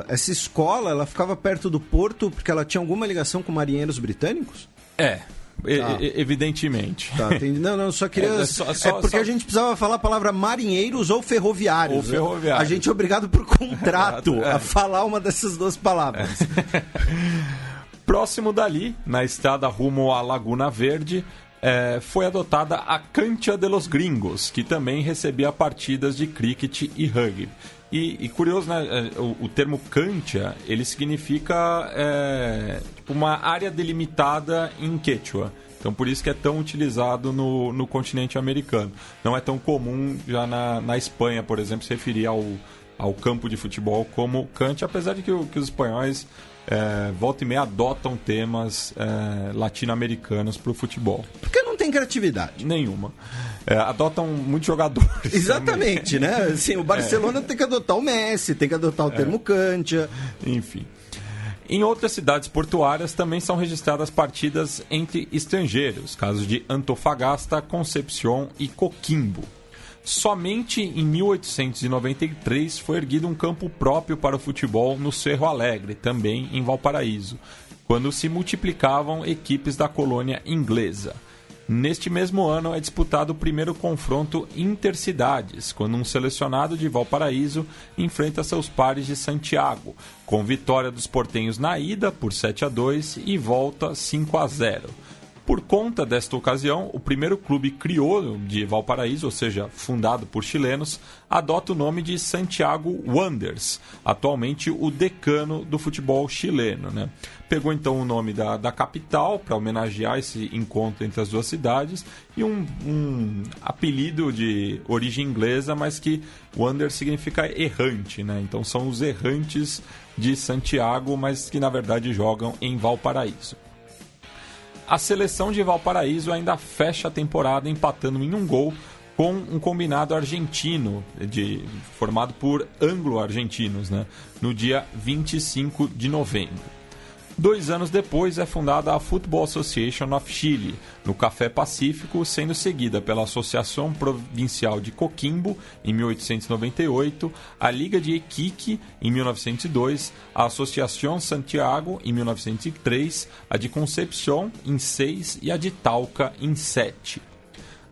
essa escola, ela ficava perto do porto porque ela tinha alguma ligação com marinheiros britânicos? Evidentemente. Tá, entendi. Não, só queria... porque a gente precisava falar a palavra marinheiros ou ferroviários. A gente é obrigado por contrato a falar uma dessas duas palavras. Próximo dali, na estrada rumo à Laguna Verde, foi adotada a Cancha de los Gringos, que também recebia partidas de cricket e rugby. E curioso, né? O termo cancha, ele significa uma área delimitada em Quechua. Então, por isso que é tão utilizado no continente americano. Não é tão comum já na Espanha, por exemplo, se referir ao campo de futebol como cancha, apesar de que os espanhóis volta e meia adotam temas latino-americanos para o futebol. Porque não tem criatividade. Nenhuma. Adotam muitos jogadores. Exatamente, né? Assim, o Barcelona tem que adotar o Messi, tem que adotar o termo cancha. Enfim. Em outras cidades portuárias também são registradas partidas entre estrangeiros, casos de Antofagasta, Concepción e Coquimbo. Somente em 1893 foi erguido um campo próprio para o futebol no Cerro Alegre, também em Valparaíso, quando se multiplicavam equipes da colônia inglesa. Neste mesmo ano é disputado o primeiro confronto intercidades, quando um selecionado de Valparaíso enfrenta seus pares de Santiago, com vitória dos portenhos na ida por 7-2 e volta 5-0. Por conta desta ocasião, o primeiro clube crioulo de Valparaíso, ou seja, fundado por chilenos, adota o nome de Santiago Wanderers, atualmente o decano do futebol chileno, né? Pegou então o nome da capital para homenagear esse encontro entre as duas cidades e um apelido de origem inglesa, mas que Wanderers significa errante, né? Então são os errantes de Santiago, mas que na verdade jogam em Valparaíso. A seleção de Valparaíso ainda fecha a temporada empatando em 1-1 com um combinado argentino, formado por anglo-argentinos, né, no dia 25 de novembro. 2 anos depois é fundada a Football Association of Chile, no Café Pacífico, sendo seguida pela Associação Provincial de Coquimbo, em 1898, a Liga de Iquique, em 1902, a Associação Santiago, em 1903, a de Concepción, em 6 e a de Talca, em 7.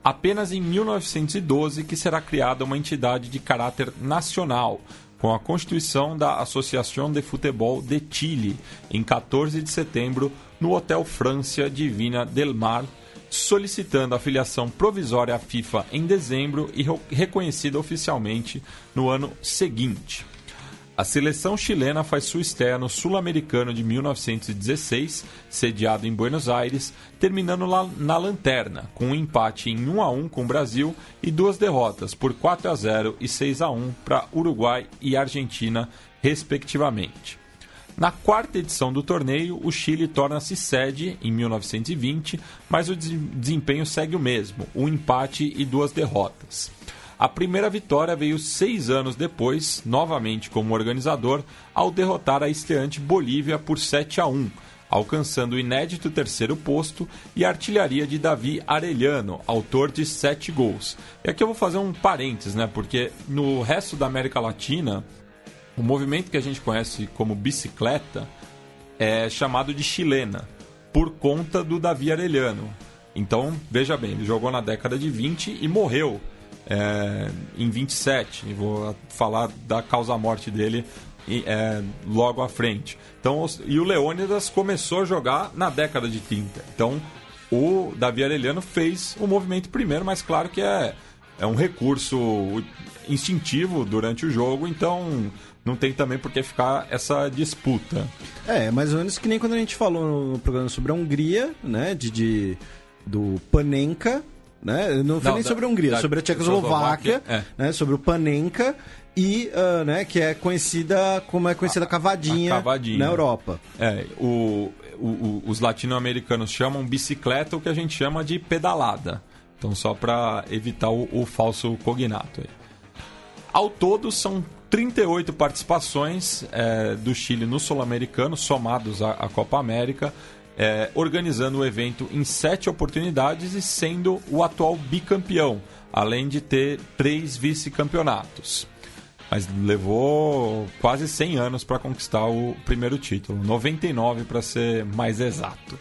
Apenas em 1912 que será criada uma entidade de caráter nacional, com a constituição da Associación de Futebol de Chile, em 14 de setembro, no Hotel Francia de Viña del Mar, solicitando a filiação provisória à FIFA em dezembro e reconhecida oficialmente no ano seguinte. A seleção chilena faz sua estreia no Sul-Americano de 1916, sediado em Buenos Aires, terminando na lanterna, com um empate em 1-1 com o Brasil e 2 derrotas por 4-0 e 6-1 para Uruguai e Argentina, respectivamente. Na quarta edição do torneio, o Chile torna-se sede em 1920, mas o desempenho segue o mesmo, um empate e 2 derrotas. A primeira vitória veio 6 anos depois, novamente como organizador, ao derrotar a estreante Bolívia por 7-1, alcançando o inédito terceiro posto e a artilharia de Davi Arellano, autor de 7 gols. E aqui eu vou fazer um parênteses, né? Porque no resto da América Latina, o movimento que a gente conhece como bicicleta é chamado de chilena, por conta do Davi Arellano. Então, veja bem, ele jogou na década de 20 e morreu em 27, e vou falar da causa-morte dele logo à frente. Então, e o Leônidas começou a jogar na década de 30. Então, o Davi Arellano fez o movimento primeiro, mas claro que é um recurso instintivo durante o jogo, então não tem também por que ficar essa disputa. Mais ou menos que nem quando a gente falou no programa sobre a Hungria, né, do Panenka, né? Não foi nem sobre a Hungria, sobre a Tchecoslováquia, né? Sobre o Panenka e né, que é conhecida como a cavadinha na Europa. Os latino-americanos chamam bicicleta o que a gente chama de pedalada. Então, só para evitar o falso cognato. Ao todo, são 38 participações do Chile no Sul-Americano, somados à Copa América, organizando o evento em 7 oportunidades e sendo o atual bicampeão, além de ter 3 vice-campeonatos. Mas levou quase 100 anos para conquistar o primeiro título, 99 para ser mais exato.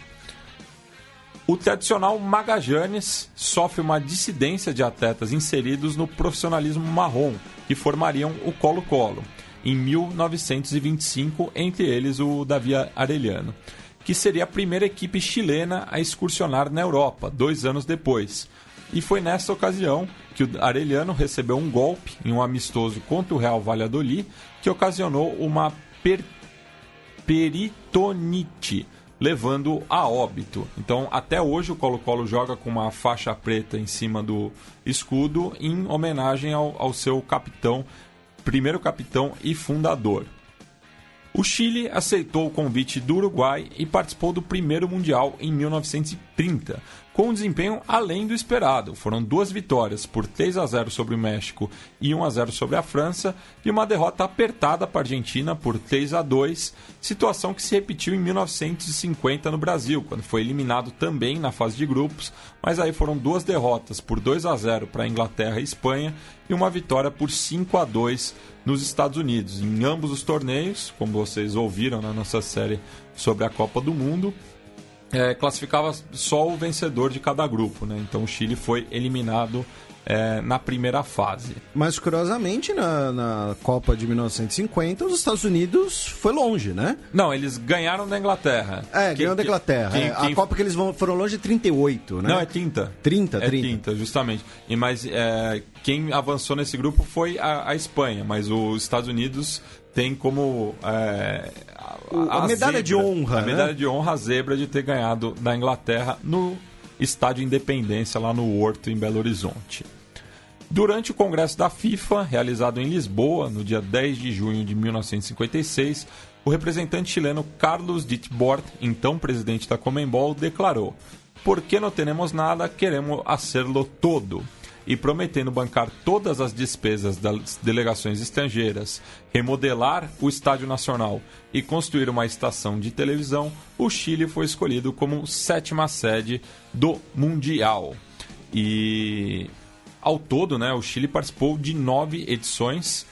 O tradicional Magallanes sofre uma dissidência de atletas inseridos no profissionalismo marrom, que formariam o Colo-Colo, em 1925, entre eles o Davi Arellano, que seria a primeira equipe chilena a excursionar na Europa, 2 anos depois. E foi nessa ocasião que o Arellano recebeu um golpe em um amistoso contra o Real Valladolid, que ocasionou uma peritonite, levando a óbito. Então, até hoje, o Colo-Colo joga com uma faixa preta em cima do escudo, em homenagem ao seu capitão, primeiro capitão e fundador. O Chile aceitou o convite do Uruguai e participou do primeiro Mundial em 1930, com um desempenho além do esperado. Foram 2 vitórias, por 3-0 sobre o México e 1-0 sobre a França, e uma derrota apertada para a Argentina por 3-2, situação que se repetiu em 1950 no Brasil, quando foi eliminado também na fase de grupos, mas aí foram 2 derrotas por 2-0 para a Inglaterra e Espanha e uma vitória por 5-2 nos Estados Unidos. Em ambos os torneios, como vocês ouviram na nossa série sobre a Copa do Mundo, classificava só o vencedor de cada grupo, né? Então o Chile foi eliminado na primeira fase. Mas curiosamente, na Copa de 1950, os Estados Unidos foi longe, né? Não, eles ganharam da Inglaterra. Ganhou da Inglaterra. A Copa que eles foram longe é 38, né? Não, é 30. 30. 30, justamente. Mas quem avançou nesse grupo foi a Espanha, mas os Estados Unidos tem como a medalha de honra, a medalha de honra, a zebra de ter ganhado da Inglaterra no Estádio Independência, lá no Horto, em Belo Horizonte. Durante o Congresso da FIFA, realizado em Lisboa, no dia 10 de junho de 1956, o representante chileno Carlos Ditbord, então presidente da Conmebol, declarou: "Por que não temos nada, queremos hacerlo todo." E prometendo bancar todas as despesas das delegações estrangeiras, remodelar o Estádio Nacional e construir uma estação de televisão, o Chile foi escolhido como 7ª sede do Mundial. E ao todo, né, o Chile participou de 9 edições,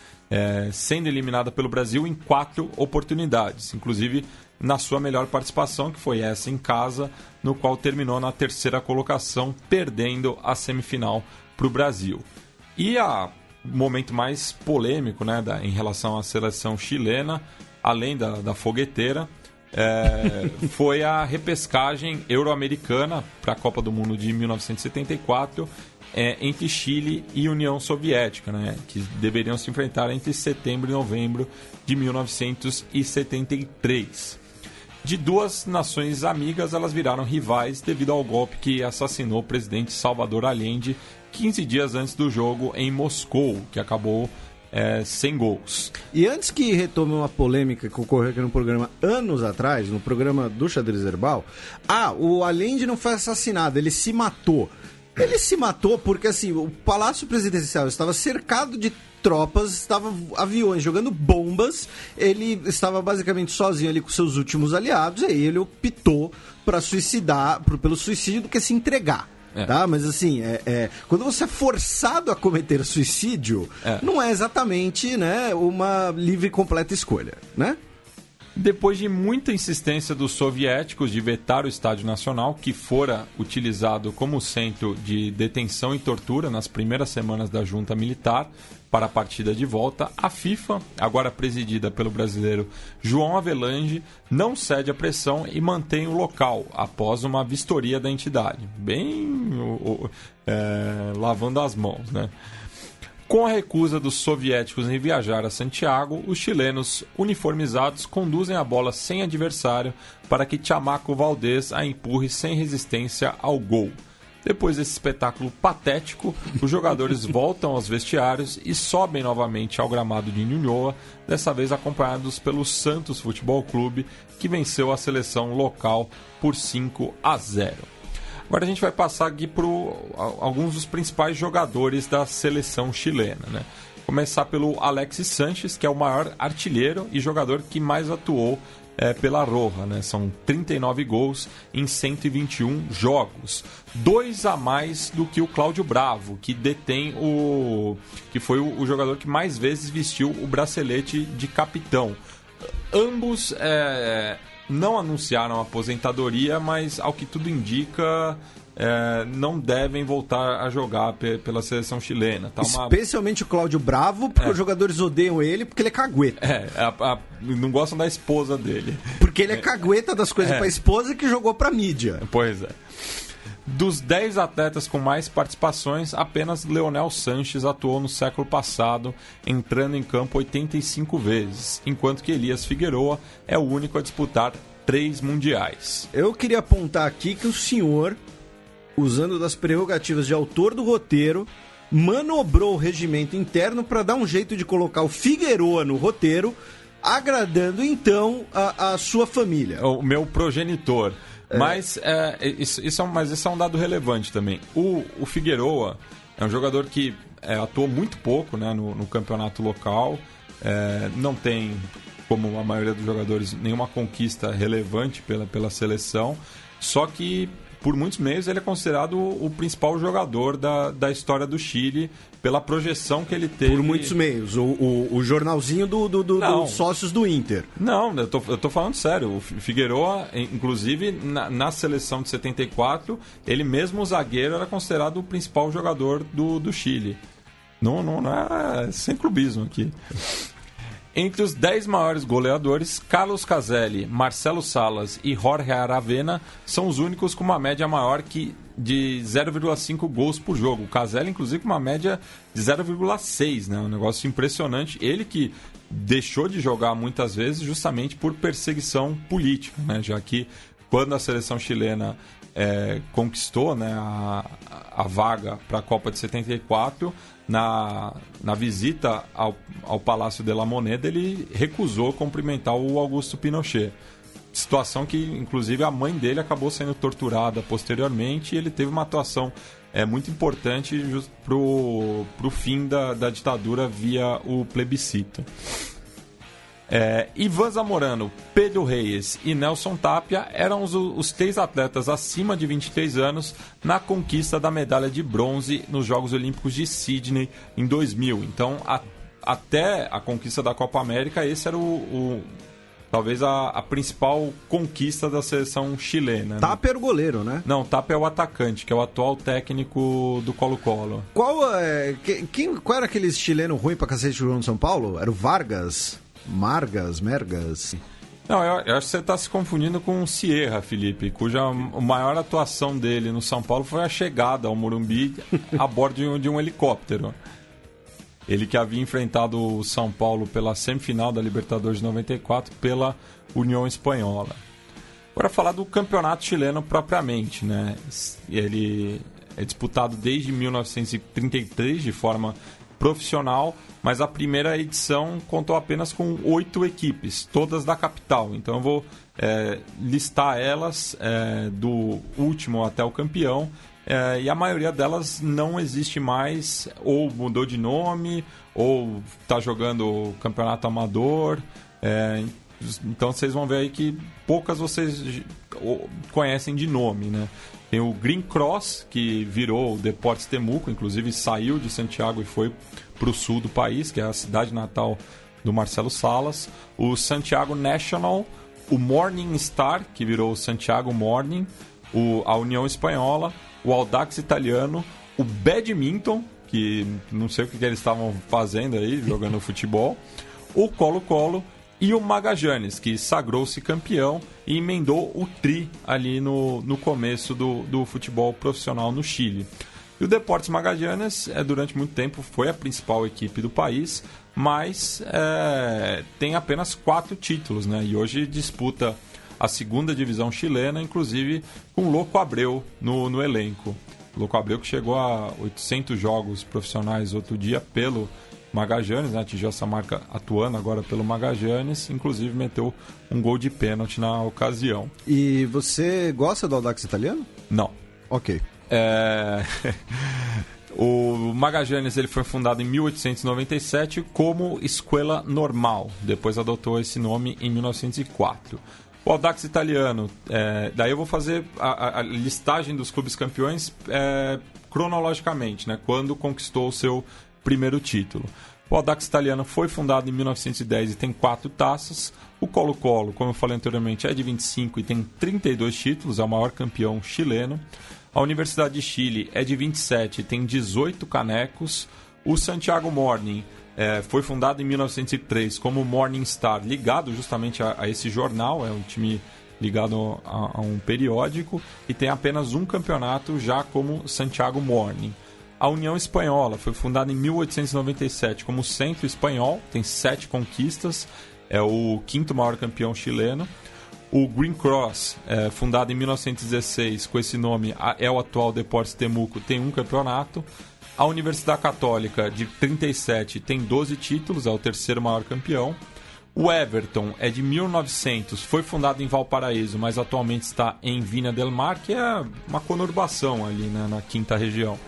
sendo eliminado pelo Brasil em 4 oportunidades, inclusive na sua melhor participação, que foi essa em casa, no qual terminou na 3ª colocação, perdendo a semifinal para o Brasil. E a momento mais polêmico, né, em relação à seleção chilena, além da fogueteira, foi a repescagem euro-americana para a Copa do Mundo de 1974 entre Chile e União Soviética, né, que deveriam se enfrentar entre setembro e novembro de 1973. De duas nações amigas, elas viraram rivais devido ao golpe que assassinou o presidente Salvador Allende 15 dias antes do jogo em Moscou, que acabou sem gols. E antes que retome uma polêmica que ocorreu aqui no programa anos atrás, no programa do Xadrez Herbal, o Allende não foi assassinado, ele se matou. Ele se matou porque, assim, o Palácio Presidencial estava cercado de tropas, estavam aviões jogando bombas, ele estava basicamente sozinho ali com seus últimos aliados, e aí ele optou para suicidar, pelo suicídio do que se entregar. Tá? Mas assim, quando você é forçado a cometer suicídio, não é exatamente, né, uma livre e completa escolha, né? Depois de muita insistência dos soviéticos de vetar o Estádio Nacional, que fora utilizado como centro de detenção e tortura nas primeiras semanas da junta militar para a partida de volta, a FIFA, agora presidida pelo brasileiro João Avelange, não cede à pressão e mantém o local após uma vistoria da entidade. Bem lavando as mãos, né? Com a recusa dos soviéticos em viajar a Santiago, os chilenos uniformizados conduzem a bola sem adversário para que Chamaco Valdés a empurre sem resistência ao gol. Depois desse espetáculo patético, os jogadores voltam aos vestiários e sobem novamente ao gramado de Ñuñoa, dessa vez acompanhados pelo Santos Futebol Clube, que venceu a seleção local por 5-0. Agora a gente vai passar aqui por alguns dos principais jogadores da seleção chilena, né? Começar pelo Alexis Sánchez, que é o maior artilheiro e jogador que mais atuou pela Roja, né? São 39 gols em 121 jogos. 2 a mais do que o Cláudio Bravo, que detém que foi o jogador que mais vezes vestiu o bracelete de capitão. Ambos não anunciaram a aposentadoria, mas ao que tudo indica, não devem voltar a jogar pela seleção chilena. Tá Especialmente o Cláudio Bravo, porque os jogadores odeiam ele porque ele é cagueta. Não gostam da esposa dele. Porque ele é cagueta das coisas pra esposa que jogou pra mídia. Pois é. Dos 10 atletas com mais participações, apenas Leonel Sanches atuou no século passado, entrando em campo 85 vezes, enquanto que Elias Figueroa é o único a disputar 3 mundiais. Eu queria apontar aqui que o senhor, usando das prerrogativas de autor do roteiro, manobrou o regimento interno para dar um jeito de colocar o Figueroa no roteiro, agradando então a sua família. O meu progenitor. Mas isso é um dado relevante também. O Figueroa é um jogador que atuou muito pouco, né, no campeonato local. Não tem, como a maioria dos jogadores, nenhuma conquista relevante pela seleção. Só que por muitos meios ele é considerado o principal jogador da história do Chile, pela projeção que ele teve. Por muitos meios. O jornalzinho dos sócios do Inter. Não, eu tô falando sério. O Figueroa, inclusive, na seleção de 74, ele mesmo, o zagueiro, era considerado o principal jogador do Chile. Não é sem clubismo aqui. Entre os 10 maiores goleadores, Carlos Caselli, Marcelo Salas e Jorge Aravena são os únicos com uma média maior de 0,5 gols por jogo. O Caselli, inclusive, com uma média de 0,6, né? Um negócio impressionante. Ele que deixou de jogar muitas vezes justamente por perseguição política, né? Já que quando a seleção chilena conquistou, né, a vaga para a Copa de 74, na visita ao Palácio de la Moneda, ele recusou cumprimentar o Augusto Pinochet. Situação que, inclusive, a mãe dele acabou sendo torturada posteriormente, e ele teve uma atuação muito importante para o fim da ditadura via o plebiscito. Ivan Zamorano, Pedro Reyes e Nelson Tapia eram os 3 atletas acima de 23 anos na conquista da medalha de bronze nos Jogos Olímpicos de Sydney em 2000. Então, até a conquista da Copa América, esse era talvez a principal conquista da seleção chilena. Tapia era o goleiro, né? Não, Tapia é o atacante, que é o atual técnico do Colo-Colo. Qual era aquele chileno ruim pra cacete jogando no São Paulo? Era o Vargas? Mergas? Não, eu acho que você está se confundindo com o Sierra, Felipe, cuja maior atuação dele no São Paulo foi a chegada ao Morumbi a bordo de um helicóptero. Ele que havia enfrentado o São Paulo pela semifinal da Libertadores de 94 pela União Espanhola. Agora falar do campeonato chileno propriamente, né? Ele é disputado desde 1933 de forma profissional, mas a primeira edição contou apenas com 8 equipes, todas da capital. Então eu vou listar elas do último até o campeão, e a maioria delas não existe mais, ou mudou de nome, ou está jogando campeonato amador. Então vocês vão ver aí que poucas vocês conhecem de nome, né? Tem o Green Cross, que virou o Deportes Temuco, inclusive saiu de Santiago e foi para o sul do país, que é a cidade natal do Marcelo Salas. O Santiago National, o Morning Star, que virou o Santiago Morning, a União Espanhola, o Audax Italiano, o Badminton, que não sei o que eles estavam fazendo aí, jogando futebol, o Colo-Colo e o Magallanes, que sagrou-se campeão e emendou o tri ali no começo do futebol profissional no Chile. E o Deportes Magallanes, durante muito tempo, foi a principal equipe do país, mas tem apenas 4 títulos, né? E hoje disputa a segunda divisão chilena, inclusive com Loco Abreu no elenco. Loco Abreu que chegou a 800 jogos profissionais outro dia pelo Magallanes, né? Atingiu essa marca atuando agora pelo Magallanes, inclusive meteu um gol de pênalti na ocasião. E você gosta do Audax Italiano? Não. Ok. O Magallanes ele foi fundado em 1897 como Escola Normal, depois adotou esse nome em 1904. O Audax Italiano, daí eu vou fazer a listagem dos clubes campeões cronologicamente, né? Quando conquistou o seu primeiro título. O Audax Italiano foi fundado em 1910 e tem 4 taças. O Colo-Colo, como eu falei anteriormente, é de 25 e tem 32 títulos, é o maior campeão chileno. A Universidade de Chile é de 27 e tem 18 canecos. O Santiago Morning foi fundado em 1903 como Morning Star, ligado justamente a esse jornal, é um time ligado a um periódico, e tem apenas um campeonato já como Santiago Morning. A União Espanhola foi fundada em 1897 como Centro Espanhol, tem 7 conquistas, é o 5º maior campeão chileno. O Green Cross, fundado em 1916 com esse nome, é o atual Deportes Temuco, tem um campeonato. A Universidade Católica, de 37, tem 12 títulos, é o 3º maior campeão. O Everton é de 1900, foi fundado em Valparaíso, mas atualmente está em Viña del Mar, que é uma conurbação ali, né, na 5ª região.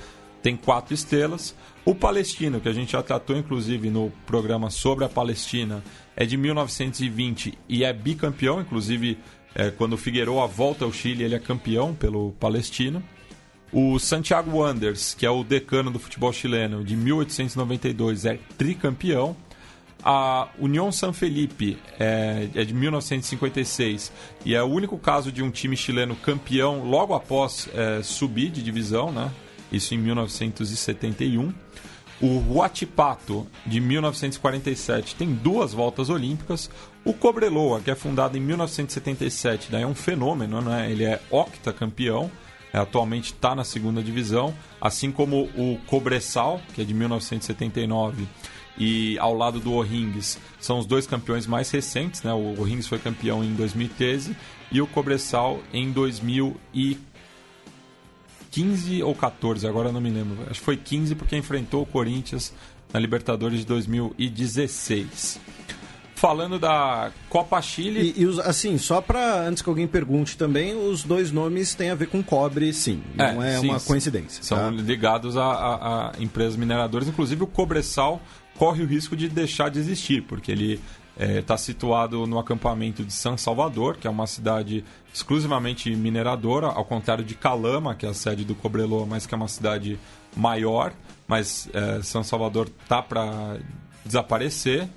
Tem 4 estrelas. O Palestino, que a gente já tratou inclusive no programa sobre a Palestina, é de 1920 e é bicampeão, inclusive quando o Figueroa volta ao Chile, ele é campeão pelo Palestino. O Santiago Wanderers, que é o decano do futebol chileno, de 1892, é tricampeão. A União San Felipe é de 1956 e é o único caso de um time chileno campeão logo após subir de divisão, né? Isso em 1971. O Huachipato, de 1947, tem 2 voltas olímpicas. O Cobreloa, que é fundado em 1977, daí é um fenômeno, né? Ele é octacampeão, atualmente está na 2ª divisão, assim como o Cobresal, que é de 1979, e ao lado do O'Higgins, são os 2 campeões mais recentes, né? O O'Higgins foi campeão em 2013 e o Cobresal em 2015 ou 14, agora não me lembro. Acho que foi 15 porque enfrentou o Corinthians na Libertadores de 2016. Falando da Copa Chile... assim, só para antes que alguém pergunte também, os 2 nomes têm a ver com cobre, sim. Não é sim, uma coincidência. São ligados a empresas mineradoras. Inclusive o Cobresal corre o risco de deixar de existir, porque ele está situado no acampamento de San Salvador, que é uma cidade exclusivamente mineradora, ao contrário de Calama, que é a sede do Cobreloa, mas que é uma cidade maior. Mas San Salvador está para desaparecer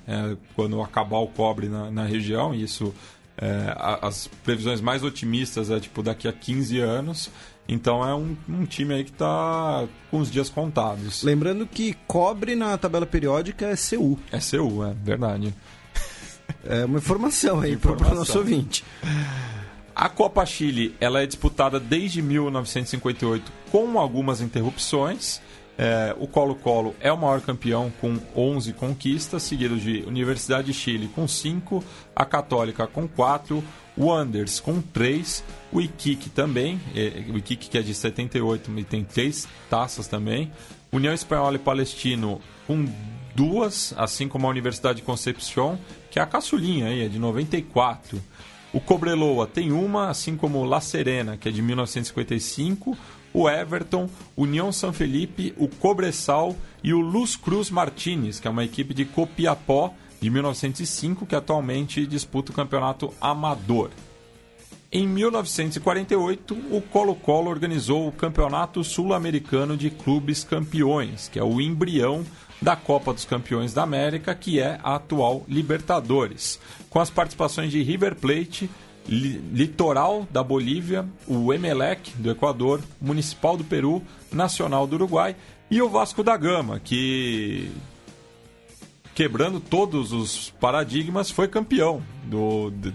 quando acabar o cobre na região. E isso, as previsões mais otimistas tipo daqui a 15 anos. Então é um time aí que está com os dias contados. Lembrando que cobre na tabela periódica é Cu. É Cu, verdade. É uma informação aí para o nosso ouvinte. A Copa Chile ela é disputada desde 1958 com algumas interrupções. O Colo-Colo é o maior campeão com 11 conquistas, seguido de Universidade de Chile com 5, a Católica com 4, o Anders com 3, o Iquique também, o Iquique que é de 78 e tem 3 taças também, União Espanhola e Palestino com 2, assim como a Universidade de Concepción, que é a caçulinha aí, é de 94. O Cobreloa tem uma, assim como La Serena, que é de 1955, o Everton, União San Felipe, o Cobressal e o Luz Cruz Martínez, que é uma equipe de Copiapó de 1905, que atualmente disputa o campeonato amador. Em 1948, o Colo-Colo organizou o Campeonato Sul-Americano de Clubes Campeões, que é o embrião da Copa dos Campeões da América, que é a atual Libertadores, com as participações de River Plate, Litoral da Bolívia, o Emelec do Equador, Municipal do Peru, Nacional do Uruguai e o Vasco da Gama, que, quebrando todos os paradigmas, foi campeão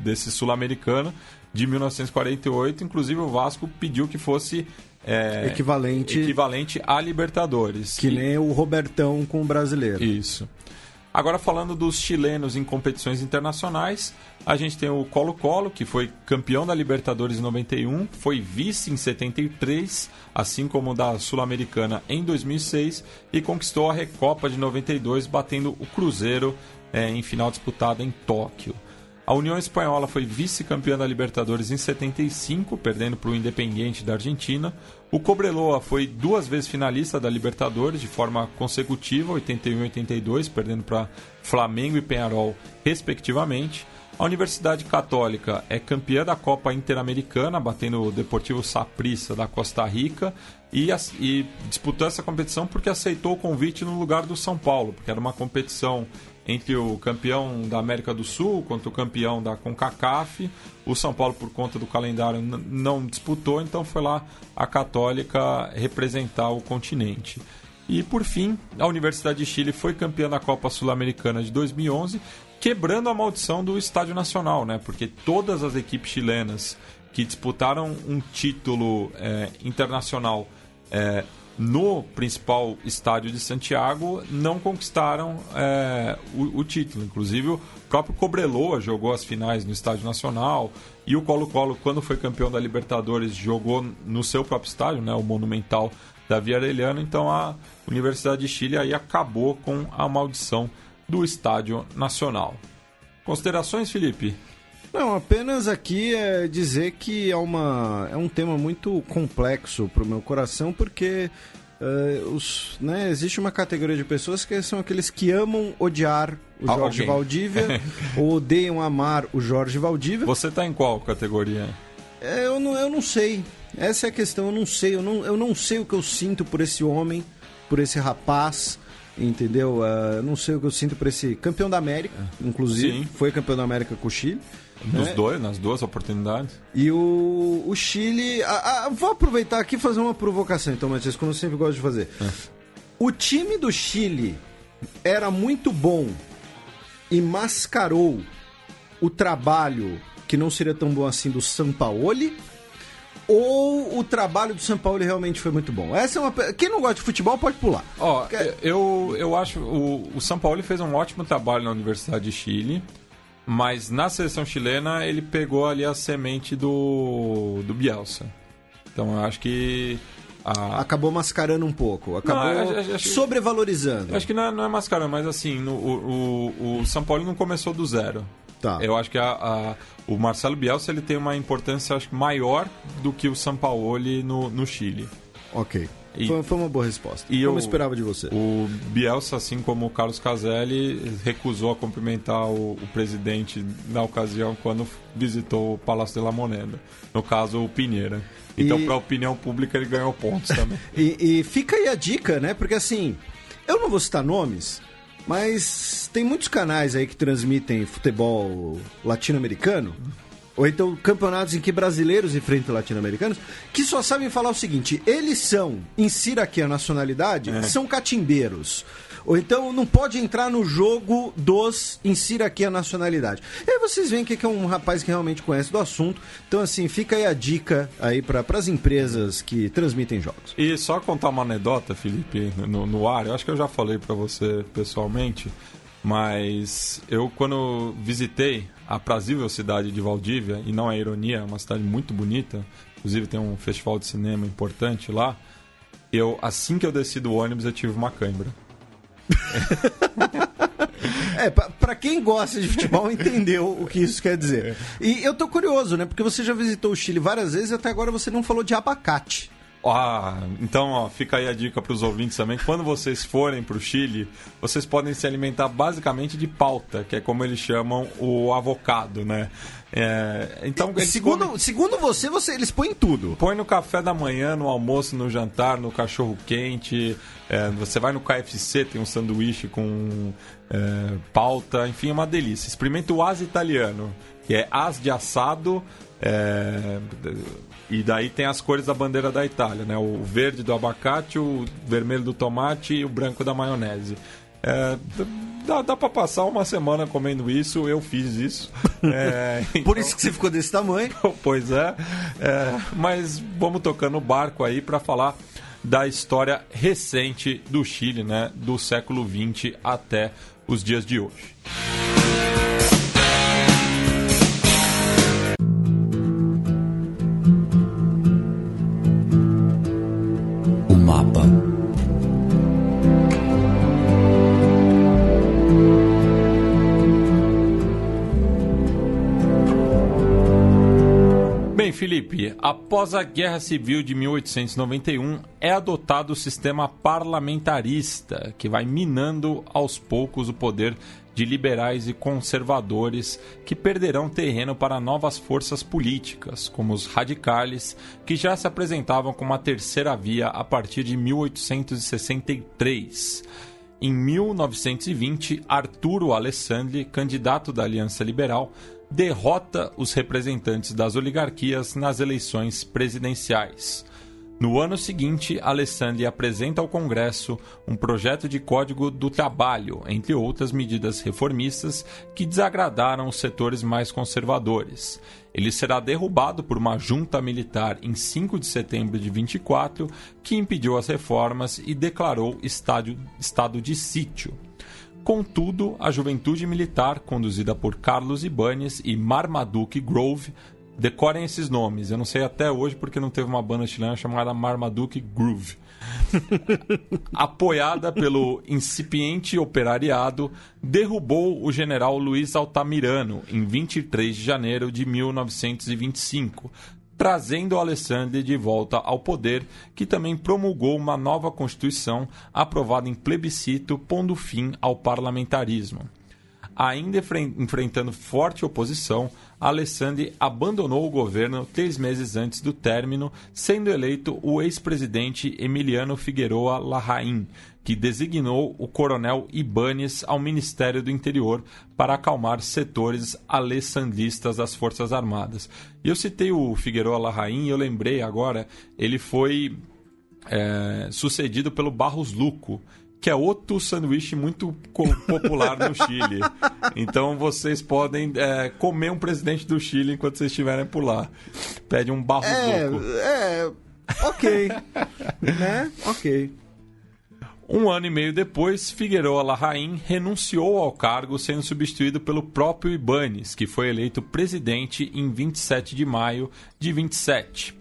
desse sul-americano de 1948. Inclusive o Vasco pediu que fosse equivalente à Libertadores. Que nem o Robertão com o brasileiro. Isso. Agora, falando dos chilenos em competições internacionais, a gente tem o Colo-Colo, que foi campeão da Libertadores em 91, foi vice em 73, assim como da Sul-Americana em 2006, e conquistou a Recopa de 92, batendo o Cruzeiro em final disputada em Tóquio. A União Espanhola foi vice-campeã da Libertadores em 75, perdendo para o Independiente da Argentina. O Cobreloa foi 2 vezes finalista da Libertadores de forma consecutiva, 81 e 82, perdendo para Flamengo e Peñarol, respectivamente. A Universidade Católica é campeã da Copa Interamericana, batendo o Deportivo Saprissa da Costa Rica, e disputou essa competição porque aceitou o convite no lugar do São Paulo, porque era uma competição entre o campeão da América do Sul contra o campeão da CONCACAF. O São Paulo, por conta do calendário, não disputou, então foi lá a Católica representar o continente. E, por fim, a Universidade de Chile foi campeã da Copa Sul-Americana de 2011, quebrando a maldição do Estádio Nacional, né? Porque todas as equipes chilenas que disputaram um título internacional no principal estádio de Santiago não conquistaram o título. Inclusive o próprio Cobreloa jogou as finais no Estádio Nacional, e o Colo-Colo, quando foi campeão da Libertadores, jogou no seu próprio estádio, né, o Monumental da Via Arellano. Então a Universidade de Chile aí acabou com a maldição do Estádio Nacional. Considerações, Felipe? Não, apenas aqui dizer que é um tema muito complexo para o meu coração, porque existe uma categoria de pessoas que são aqueles que amam odiar o Jorge Valdívia ou odeiam amar o Jorge Valdívia. Você está em qual categoria? Eu não sei. Essa é a questão, eu não sei. Eu não sei o que eu sinto por esse homem, por esse rapaz, entendeu? Eu não sei o que eu sinto por esse campeão da América, inclusive. Sim. Foi campeão da América com o Chile. Nas duas oportunidades. E o Chile... vou aproveitar aqui e fazer uma provocação, então, Matias, como eu sempre gosto de fazer. O time do Chile era muito bom e mascarou o trabalho que não seria tão bom assim do Sampaoli, ou o trabalho do Sampaoli realmente foi muito bom? Essa é uma... Quem não gosta de futebol pode pular. Eu acho o Sampaoli fez um ótimo trabalho na Universidade de Chile, mas na seleção chilena ele pegou ali a semente do Bielsa. Então eu acho que... Acabou mascarando um pouco, acabou sobrevalorizando. Acho que não é mascarando, mas assim, o São Paulo não começou do zero. Tá. Eu acho que o Marcelo Bielsa ele tem uma importância, acho que, maior do que o Sampaoli no Chile. Ok. Foi uma boa resposta. Como esperava de você. O Bielsa, assim como o Carlos Caselli, recusou a cumprimentar o presidente na ocasião quando visitou o Palácio de la Moneda. No caso, o Pinheira. Então, para a opinião pública, ele ganhou pontos também. E fica aí a dica, né? Porque, assim, eu não vou citar nomes, mas tem muitos canais aí que transmitem futebol latino-americano, ou então campeonatos em que brasileiros enfrentam latino-americanos, que só sabem falar o seguinte: eles são, insira aqui a nacionalidade, são catimbeiros. Ou então não pode entrar no jogo dos insira aqui a nacionalidade. E aí vocês veem que é um rapaz que realmente conhece do assunto. Então, assim, fica aí a dica aí para as empresas que transmitem jogos. E só contar uma anedota, Felipe, no ar, eu acho que eu já falei para você pessoalmente, mas eu, quando visitei a aprazível cidade de Valdívia, e não é ironia, é uma cidade muito bonita, inclusive tem um festival de cinema importante lá, assim que eu desci do ônibus, eu tive uma cãibra. Pra quem gosta de futebol entendeu o que isso quer dizer. E eu tô curioso, né? Porque você já visitou o Chile várias vezes e até agora você não falou de abacate. Então, fica aí a dica para os ouvintes também. Quando vocês forem para o Chile, vocês podem se alimentar basicamente de palta, que é como eles chamam o avocado, né? Então, segundo você, eles põem tudo. Põe no café da manhã, no almoço, no jantar, no cachorro quente. Você vai no KFC, tem um sanduíche com palta. Enfim, é uma delícia. Experimenta o as italiano, que é as de assado. E daí tem as cores da bandeira da Itália, né? O verde do abacate, o vermelho do tomate e o branco da maionese. Dá pra passar uma semana comendo isso, eu fiz isso. Então... Por isso que você ficou desse tamanho. Pois é. Mas vamos tocando o barco aí para falar da história recente do Chile, né? Do século XX até os dias de hoje. Felipe, após a Guerra Civil de 1891, é adotado o sistema parlamentarista, que vai minando aos poucos o poder de liberais e conservadores, que perderão terreno para novas forças políticas, como os radicales, que já se apresentavam como a terceira via a partir de 1863. Em 1920, Arturo Alessandri, candidato da Aliança Liberal, derrota os representantes das oligarquias nas eleições presidenciais. No ano seguinte, Alessandri apresenta ao Congresso um projeto de Código do Trabalho, entre outras medidas reformistas que desagradaram os setores mais conservadores. Ele será derrubado por uma junta militar em 5 de setembro de 24, que impediu as reformas e declarou estado de sítio. Contudo, a juventude militar, conduzida por Carlos Ibáñez e Marmaduke Grove, decorem esses nomes. Eu não sei até hoje porque não teve uma banda chilena chamada Marmaduke Groove. Apoiada pelo incipiente operariado, derrubou o general Luiz Altamirano em 23 de janeiro de 1925, trazendo Alessandri de volta ao poder, que também promulgou uma nova Constituição aprovada em plebiscito, pondo fim ao parlamentarismo. Ainda enfrentando forte oposição, Alessandri abandonou o governo 3 meses antes do término, sendo eleito o ex-presidente Emiliano Figueroa Larraín, que designou o coronel Ibáñez ao Ministério do Interior para acalmar setores alessandristas das Forças Armadas. E eu citei o Figueroa Larraín e eu lembrei agora, ele foi sucedido pelo Barros Luco, que é outro sanduíche muito popular no Chile. Então vocês podem comer um presidente do Chile enquanto vocês estiverem por lá. Pede um Barros Luco. Ok. Né? Ok. Um ano e meio depois, Figueroa Larraín renunciou ao cargo, sendo substituído pelo próprio Ibáñez, que foi eleito presidente em 27 de maio de 27.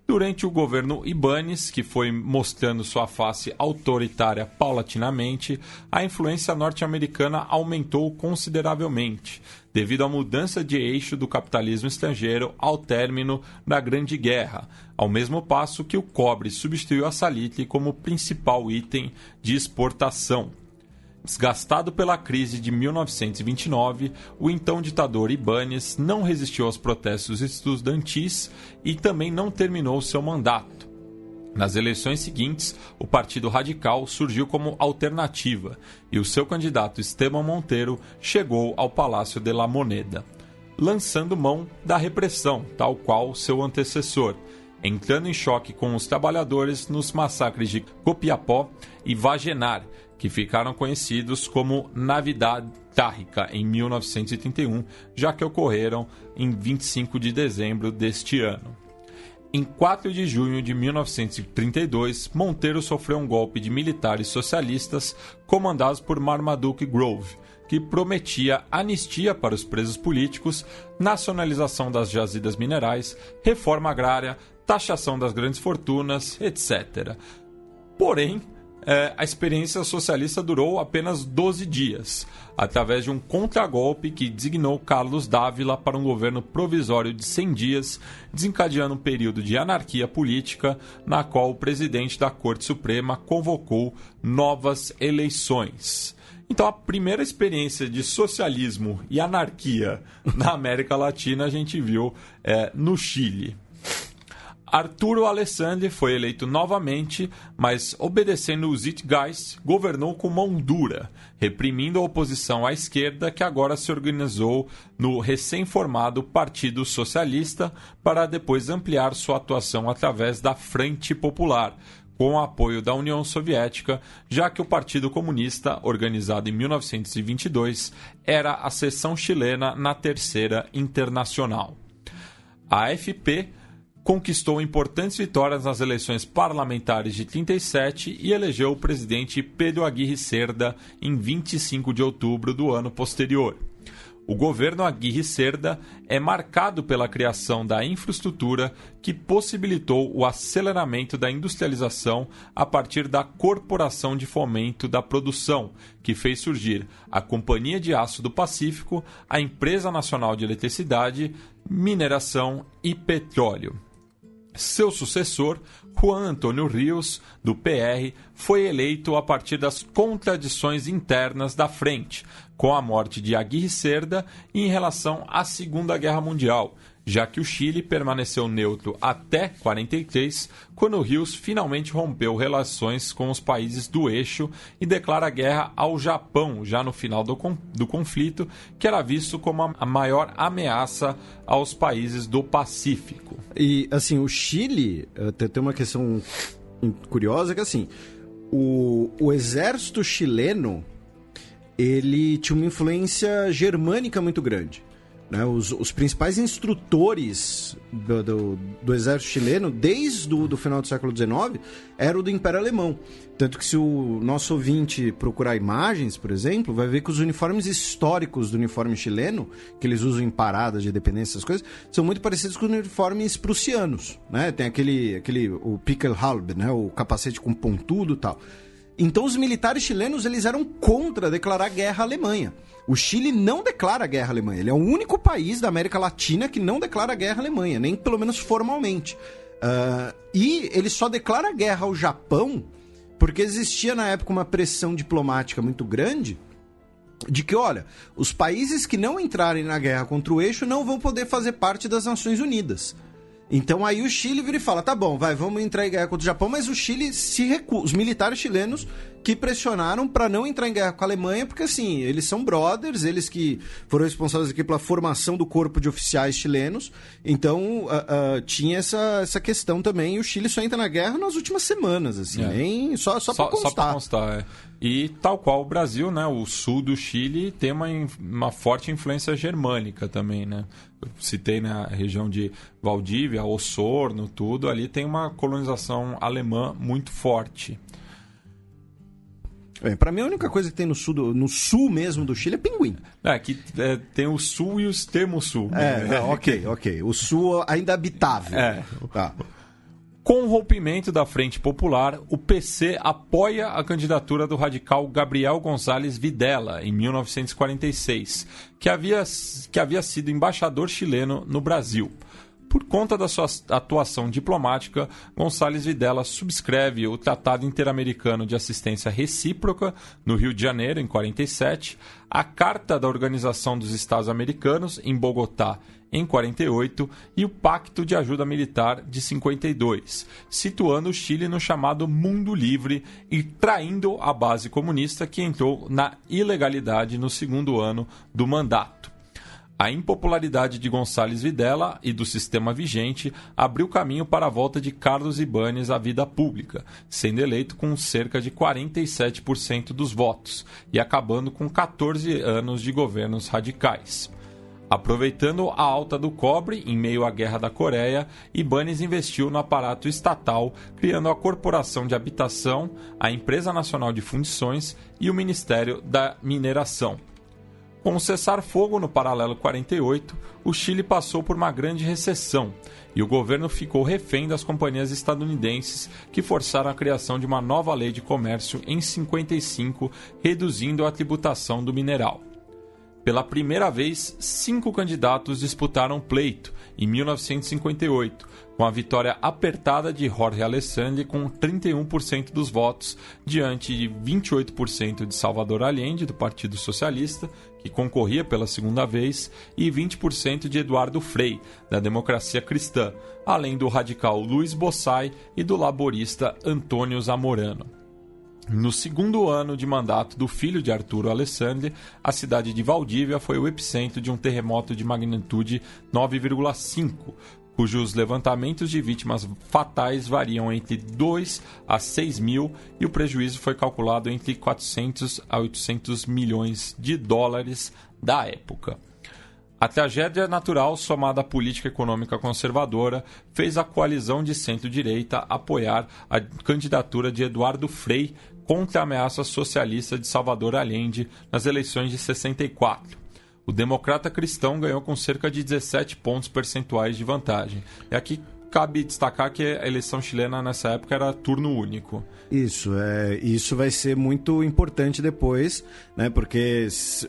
Durante o governo Ibáñez, que foi mostrando sua face autoritária paulatinamente, a influência norte-americana aumentou consideravelmente, devido à mudança de eixo do capitalismo estrangeiro ao término da Grande Guerra, ao mesmo passo que o cobre substituiu a salitre como principal item de exportação. Desgastado pela crise de 1929, o então ditador Ibáñez não resistiu aos protestos estudantis e também não terminou seu mandato. Nas eleições seguintes, o Partido Radical surgiu como alternativa e o seu candidato Esteban Monteiro chegou ao Palácio de la Moneda, lançando mão da repressão, tal qual seu antecessor, entrando em choque com os trabalhadores nos massacres de Copiapó e Vagenar, que ficaram conhecidos como Navidad Trágica em 1931, já que ocorreram em 25 de dezembro deste ano. Em 4 de junho de 1932, Monteiro sofreu um golpe de militares socialistas comandados por Marmaduke Grove, que prometia anistia para os presos políticos, nacionalização das jazidas minerais, reforma agrária, taxação das grandes fortunas, etc. Porém, a experiência socialista durou apenas 12 dias, através de um contragolpe que designou Carlos Dávila para um governo provisório de 100 dias, desencadeando um período de anarquia política, na qual o presidente da Corte Suprema convocou novas eleições. Então, a primeira experiência de socialismo e anarquia na América Latina a gente viu no Chile. Arturo Alessandri foi eleito novamente, mas obedecendo o Zeitgeist, governou com mão dura, reprimindo a oposição à esquerda que agora se organizou no recém-formado Partido Socialista para depois ampliar sua atuação através da Frente Popular, com o apoio da União Soviética, já que o Partido Comunista, organizado em 1922, era a seção chilena na Terceira Internacional. A AFP conquistou importantes vitórias nas eleições parlamentares de 1937 e elegeu o presidente Pedro Aguirre Cerda em 25 de outubro do ano posterior. O governo Aguirre Cerda é marcado pela criação da infraestrutura que possibilitou o aceleramento da industrialização a partir da Corporação de Fomento da Produção, que fez surgir a Companhia de Aço do Pacífico, a Empresa Nacional de Eletricidade, Mineração e Petróleo. Seu sucessor, Juan Antônio Rios, do PR, foi eleito a partir das contradições internas da frente, com a morte de Aguirre Cerda em relação à Segunda Guerra Mundial, já que o Chile permaneceu neutro até 1943, quando Rios finalmente rompeu relações com os países do eixo e declara guerra ao Japão, já no final do conflito, que era visto como a maior ameaça aos países do Pacífico. E, assim, o Chile tem uma questão curiosa, que, assim, o exército chileno, ele tinha uma influência germânica muito grande. Né? Os principais instrutores do exército chileno, desde o final do século XIX, eram do Império Alemão. Tanto que, se o nosso ouvinte procurar imagens, por exemplo, vai ver que os uniformes históricos do uniforme chileno, que eles usam em paradas de dependência, essas coisas, são muito parecidos com os uniformes prussianos. Né? Tem o Pickelhaube, né? O capacete com pontudo e tal. Então, os militares chilenos, eles eram contra declarar guerra à Alemanha. O Chile não declara guerra à Alemanha. Ele é o único país da América Latina que não declara guerra à Alemanha, nem pelo menos formalmente. E ele só declara guerra ao Japão porque existia na época uma pressão diplomática muito grande de que, olha, os países que não entrarem na guerra contra o eixo não vão poder fazer parte das Nações Unidas. Então aí o Chile vira e fala, tá bom, vamos entrar em guerra contra o Japão, mas o Chile se recusa. Os militares chilenos que pressionaram para não entrar em guerra com a Alemanha, porque, assim, eles são brothers, eles que foram responsáveis aqui pela formação do corpo de oficiais chilenos. Então tinha essa questão também, e o Chile só entra na guerra nas últimas semanas, assim, nem só para constar. Só pra constar, E tal qual o Brasil, né, o sul do Chile tem uma forte influência germânica também, né? Eu citei na região de Valdívia, Osorno, tudo, ali tem uma colonização alemã muito forte. Para mim, a única coisa que tem no sul mesmo do Chile é pinguim. Tem o sul e o extremo sul. Ok. O sul ainda habitável. Tá. Com o rompimento da Frente Popular, o PC apoia a candidatura do radical Gabriel González Videla, em 1946, que havia sido embaixador chileno no Brasil. Por conta da sua atuação diplomática, González Videla subscreve o Tratado Interamericano de Assistência Recíproca, no Rio de Janeiro, em 1947, a Carta da Organização dos Estados Americanos, em Bogotá, em 48 e o Pacto de Ajuda Militar de 52, situando o Chile no chamado Mundo Livre e traindo a base comunista que entrou na ilegalidade no segundo ano do mandato. A impopularidade de Gonçalves Videla e do sistema vigente abriu caminho para a volta de Carlos Ibáñez à vida pública, sendo eleito com cerca de 47% dos votos e acabando com 14 anos de governos radicais. Aproveitando a alta do cobre em meio à Guerra da Coreia, Ibáñez investiu no aparato estatal, criando a Corporação de Habitação, a Empresa Nacional de Fundições e o Ministério da Mineração. Com o cessar-fogo no paralelo 48, o Chile passou por uma grande recessão e o governo ficou refém das companhias estadunidenses que forçaram a criação de uma nova lei de comércio em 55, reduzindo a tributação do mineral. Pela primeira vez, 5 candidatos disputaram pleito em 1958, com a vitória apertada de Jorge Alessandri com 31% dos votos, diante de 28% de Salvador Allende, do Partido Socialista, que concorria pela segunda vez, e 20% de Eduardo Frei, da Democracia Cristã, além do radical Luiz Bossai e do laborista Antônio Zamorano. No segundo ano de mandato do filho de Arturo Alessandri, a cidade de Valdívia foi o epicentro de um terremoto de magnitude 9,5, cujos levantamentos de vítimas fatais variam entre 2 a 6 mil e o prejuízo foi calculado entre 400 a 800 milhões de dólares da época. A tragédia natural, somada à política econômica conservadora, fez a coalizão de centro-direita apoiar a candidatura de Eduardo Frei contra a ameaça socialista de Salvador Allende nas eleições de 64. O democrata cristão ganhou com cerca de 17 pontos percentuais de vantagem. E aqui cabe destacar que a eleição chilena nessa época era turno único. Isso vai ser muito importante depois, né? Porque se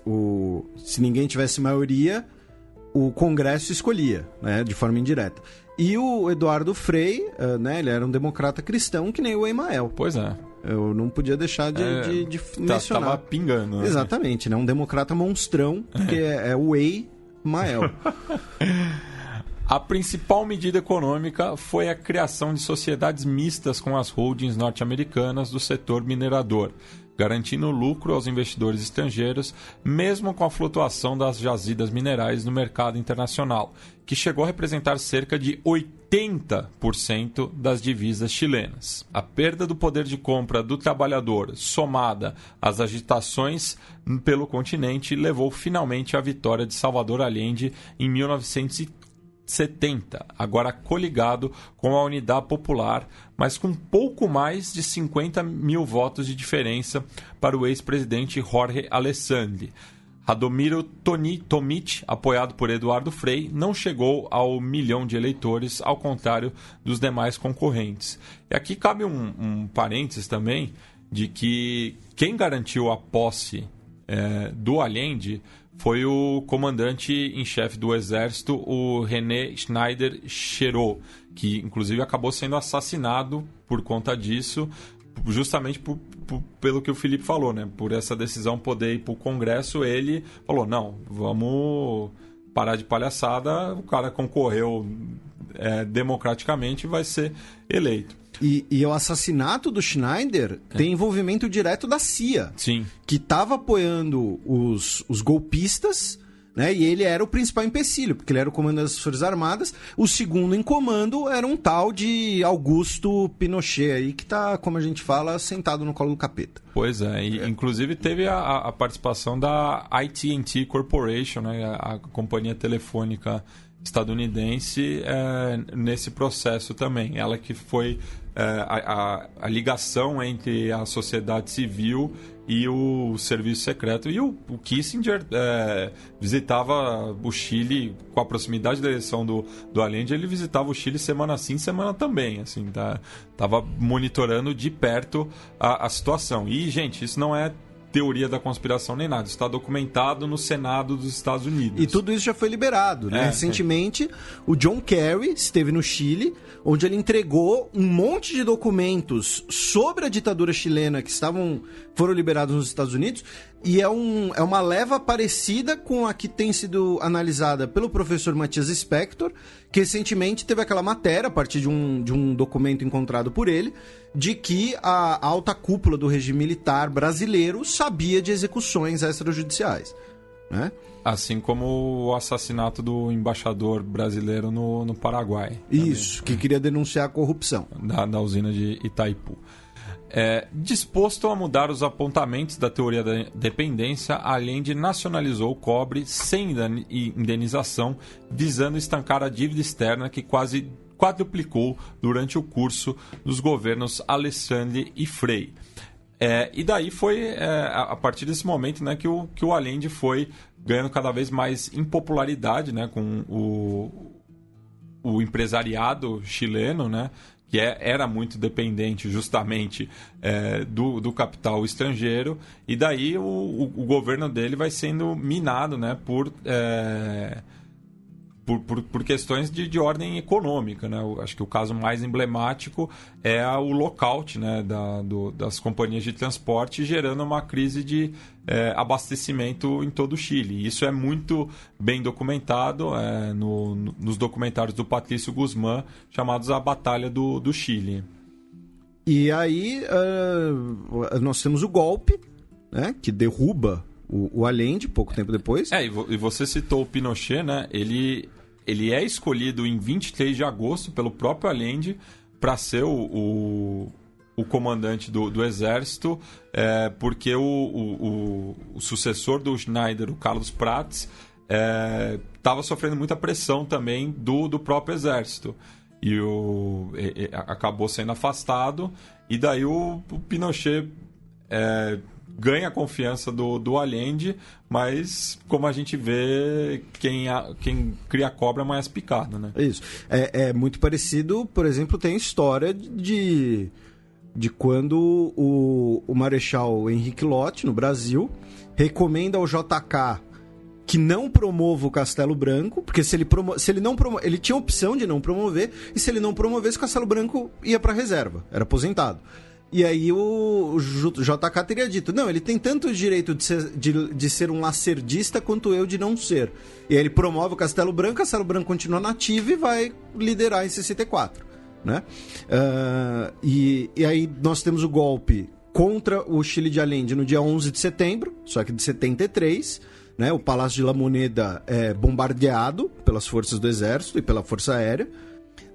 ninguém tivesse maioria, o Congresso escolhia, né? De forma indireta. E o Eduardo Frei, né? Ele era um democrata cristão que nem o Emael. Pois é. Eu não podia deixar de mencionar. Tava pingando. Né? Exatamente, né? Um democrata monstrão, que é o Emael. A principal medida econômica foi a criação de sociedades mistas com as holdings norte-americanas do setor minerador, garantindo lucro aos investidores estrangeiros, mesmo com a flutuação das jazidas minerais no mercado internacional, que chegou a representar cerca de 80% das divisas chilenas. A perda do poder de compra do trabalhador, somada às agitações pelo continente, levou finalmente à vitória de Salvador Allende em 1970, agora coligado com a Unidade Popular, mas com pouco mais de 50 mil votos de diferença para o ex-presidente Jorge Alessandri. Radomiro Tomic, apoiado por Eduardo Frei, não chegou ao 1 milhão de eleitores, ao contrário dos demais concorrentes. E aqui cabe um parênteses também, de que quem garantiu a posse do Allende foi o comandante em chefe do exército, o René Schneider Cherot, que inclusive acabou sendo assassinado por conta disso, justamente pelo que o Felipe falou, né? Por essa decisão poder ir para o Congresso, ele falou, não, vamos parar de palhaçada, o cara concorreu democraticamente e vai ser eleito. E o assassinato do Schneider tem envolvimento direto da CIA. Sim. Que estava apoiando os golpistas, né? E ele era o principal empecilho, porque ele era o comandante das Forças Armadas. O segundo em comando era um tal de Augusto Pinochet, aí, que está, como a gente fala, sentado no colo do capeta. Pois é, e inclusive teve a participação da AT&T Corporation, né? A companhia telefônica estadunidense nesse processo também. Ela que foi a ligação entre a sociedade civil e o serviço secreto. E o Kissinger visitava o Chile com a proximidade da eleição do Allende. Ele visitava o Chile semana sim, semana também. Assim, tava monitorando de perto a situação. E, gente, isso não é teoria da conspiração nem nada. Isso está documentado no Senado dos Estados Unidos. E tudo isso já foi liberado, né? Recentemente, o John Kerry esteve no Chile, onde ele entregou um monte de documentos sobre a ditadura chilena que foram liberados nos Estados Unidos, E é uma leva parecida com a que tem sido analisada pelo professor Matias Spector, que recentemente teve aquela matéria, a partir de um documento encontrado por ele, de que a alta cúpula do regime militar brasileiro sabia de execuções extrajudiciais, né? Assim como o assassinato do embaixador brasileiro no Paraguai. Isso, também, que queria denunciar a corrupção. Da usina de Itaipu. Disposto a mudar os apontamentos da teoria da dependência, Allende nacionalizou o cobre sem indenização, visando estancar a dívida externa que quase quadruplicou durante o curso dos governos Alessandri e Frei. E daí foi a partir desse momento, né, que o Allende foi ganhando cada vez mais impopularidade, né, com o empresariado chileno, né, que era muito dependente justamente do capital estrangeiro, e daí o governo dele vai sendo minado, né, por questões de ordem econômica, né? Acho que o caso mais emblemático é o lockout, né, das companhias de transporte, gerando uma crise de abastecimento em todo o Chile. Isso é muito bem documentado nos documentários do Patrício Guzmán, chamados A Batalha do Chile. E aí nós temos o golpe, né, que derruba o Allende pouco tempo depois. E você citou o Pinochet, né? Ele é escolhido em 23 de agosto pelo próprio Allende para ser o comandante do exército, porque o sucessor do Schneider, o Carlos Prats, estava sofrendo muita pressão também do próprio exército. E acabou sendo afastado, e daí o Pinochet ganha a confiança do Allende, mas como a gente vê, quem cria cobra é mais picada, né? Isso. É muito parecido, por exemplo, tem história de quando o Marechal Henrique Lott, no Brasil, recomenda ao JK que não promova o Castelo Branco, porque se ele não promover, ele tinha a opção de não promover, e se ele não promovesse, o Castelo Branco ia para reserva, era aposentado. E aí o JK teria dito, não, ele tem tanto o direito de ser um lacerdista quanto eu de não ser. E aí ele promove o Castelo Branco continua nativo e vai liderar em 64, né? E aí nós temos o golpe contra o Chile de Allende no dia 11 de setembro, só que de 73, né? O Palácio de La Moneda é bombardeado pelas forças do exército e pela força aérea.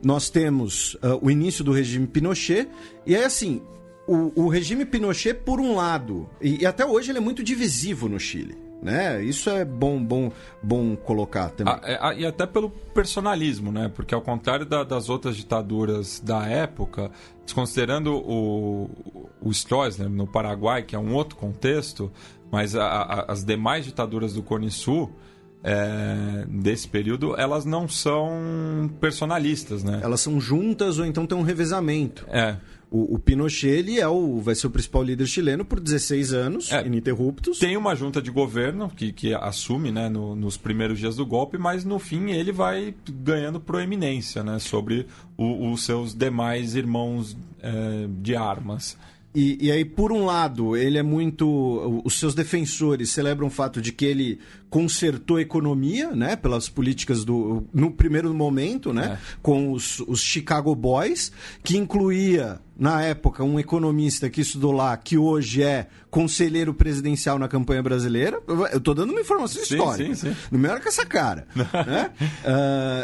Nós temos o início do regime Pinochet, e é assim, o regime Pinochet, por um lado, e até hoje ele é muito divisivo no Chile, né? Isso é bom colocar também. E até pelo personalismo, né? Porque ao contrário das outras ditaduras da época, desconsiderando o Stroessner no Paraguai, que é um outro contexto, mas as demais ditaduras do Cone Sul, desse período, elas não são personalistas, né? Elas são juntas ou então tem um revezamento. O Pinochet, ele vai ser o principal líder chileno por 16 anos, ininterruptos. Tem uma junta de governo que assume, né, nos primeiros dias do golpe, mas no fim ele vai ganhando proeminência, né, sobre os seus demais irmãos de armas. E aí, por um lado, ele é muito... Os seus defensores celebram o fato de que ele consertou a economia, né? Pelas políticas no primeiro momento, né? Com os Chicago Boys, que incluía, na época, um economista que estudou lá, que hoje é conselheiro presidencial na campanha brasileira. Eu tô dando uma informação histórica. Sim. Não me olha com essa cara. Né?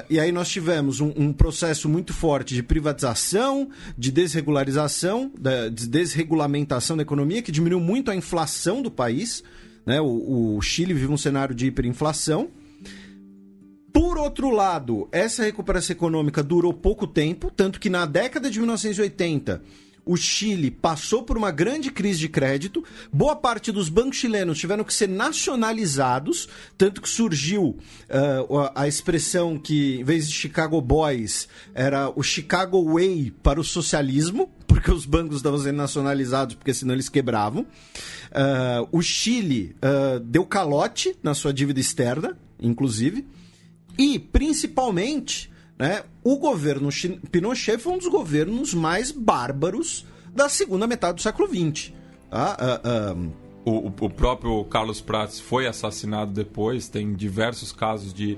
E aí nós tivemos um processo muito forte de privatização, de desregularização, de desregulamentação da economia, que diminuiu muito a inflação do país. Né? O Chile vive um cenário de hiperinflação. Por outro lado, essa recuperação econômica durou pouco tempo, tanto que na década de 1980 o Chile passou por uma grande crise de crédito, boa parte dos bancos chilenos tiveram que ser nacionalizados, tanto que surgiu a expressão que, em vez de Chicago Boys, era o Chicago Way para o socialismo, porque os bancos estavam sendo nacionalizados, porque senão eles quebravam. O Chile deu calote na sua dívida externa, inclusive, e, principalmente, né, o governo Pinochet foi um dos governos mais bárbaros da segunda metade do século XX. O próprio Carlos Prates foi assassinado depois. Tem diversos casos de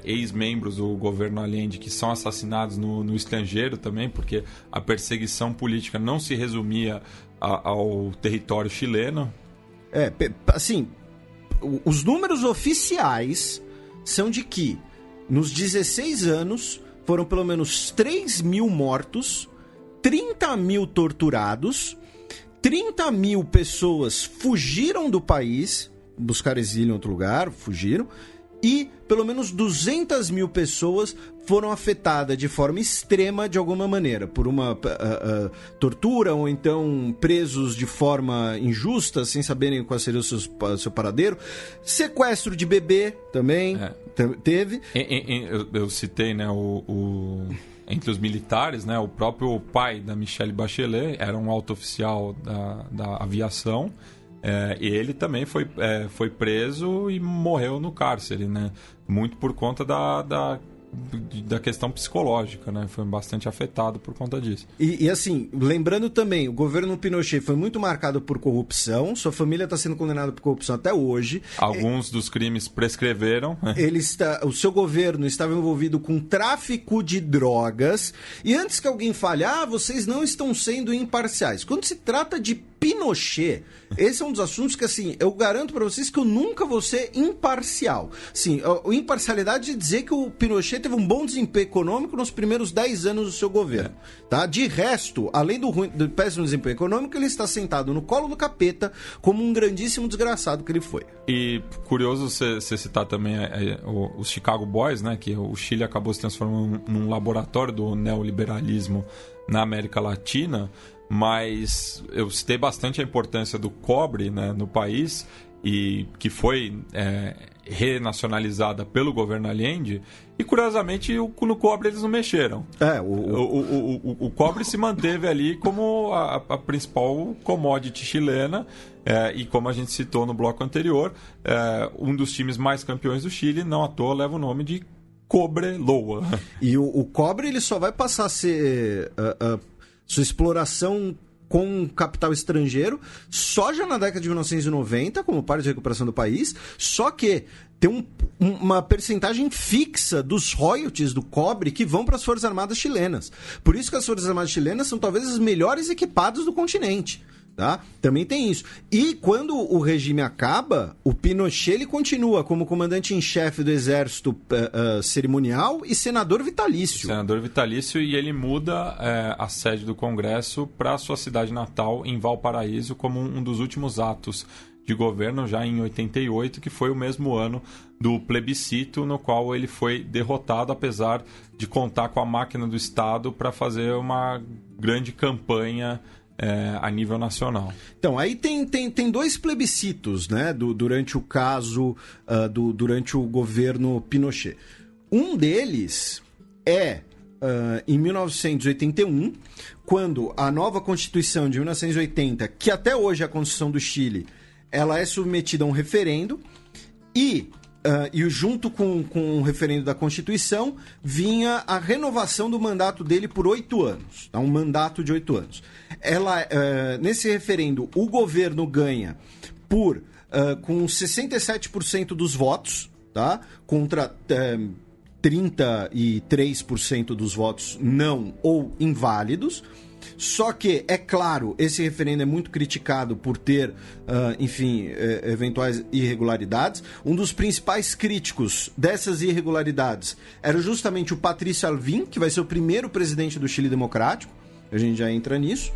ex-membros do governo Allende que são assassinados no estrangeiro também, porque a perseguição política não se resumia ao território chileno. Assim, os números oficiais são de que nos 16 anos foram pelo menos 3 mil mortos, 30 mil torturados, 30 mil pessoas fugiram do país, buscaram exílio em outro lugar, fugiram, e pelo menos 200 mil pessoas foram afetadas de forma extrema de alguma maneira, por uma tortura ou então presos de forma injusta, sem saberem qual seria o seu paradeiro. Sequestro de bebê também teve. Eu citei, né, entre os militares, né, o próprio pai da Michelle Bachelet era um alto oficial da aviação. E ele também foi preso e morreu no cárcere, né? Muito por conta da questão psicológica, né? Foi bastante afetado por conta disso. E assim, lembrando também, o governo Pinochet foi muito marcado por corrupção, sua família está sendo condenada por corrupção até hoje. Alguns dos crimes prescreveram. O seu governo estava envolvido com tráfico de drogas. E antes que alguém fale, vocês não estão sendo imparciais. Quando se trata de Pinochet, esse é um dos assuntos que, assim, eu garanto para vocês que eu nunca vou ser imparcial. Sim, a imparcialidade é dizer que o Pinochet teve um bom desempenho econômico nos primeiros 10 anos do seu governo. Tá? De resto, além do péssimo desempenho econômico, ele está sentado no colo do capeta como um grandíssimo desgraçado que ele foi. E curioso você citar também os Chicago Boys, né? Que o Chile acabou se transformando num laboratório do neoliberalismo na América Latina. Mas eu citei bastante a importância do cobre, né, no país, e que foi renacionalizada pelo governo Allende, e curiosamente no cobre eles não mexeram. O cobre se manteve ali como a principal commodity chilena, e como a gente citou no bloco anterior, um dos times mais campeões do Chile, não à toa, leva o nome de Cobreloa. E o cobre ele só vai passar a ser... sua exploração com capital estrangeiro só já na década de 1990, como parte de recuperação do país, só que tem uma percentagem fixa dos royalties do cobre que vão para as Forças Armadas chilenas. Por isso que as Forças Armadas chilenas são talvez as melhores equipadas do continente. Tá? Também tem isso. E quando o regime acaba, o Pinochet ele continua como comandante em chefe do exército cerimonial e senador vitalício. Senador vitalício, e ele muda a sede do Congresso para sua cidade natal, em Valparaíso, como um dos últimos atos de governo, já em 88, que foi o mesmo ano do plebiscito, no qual ele foi derrotado, apesar de contar com a máquina do Estado para fazer uma grande campanha a nível nacional. Então, aí tem dois plebiscitos, né, durante o caso, durante o governo Pinochet. Um deles em 1981, quando a nova Constituição de 1980, que até hoje é a Constituição do Chile, ela é submetida a um referendo e junto com o referendo da Constituição vinha a renovação do mandato dele por 8 anos. Um mandato de 8 anos. Nesse referendo, o governo ganha com 67% dos votos, tá? Contra 33% dos votos não ou inválidos. Só que, é claro, esse referendo é muito criticado por ter, eventuais irregularidades. Um dos principais críticos dessas irregularidades era justamente o Patrício Alvim, que vai ser o primeiro presidente do Chile Democrático. A gente já entra nisso.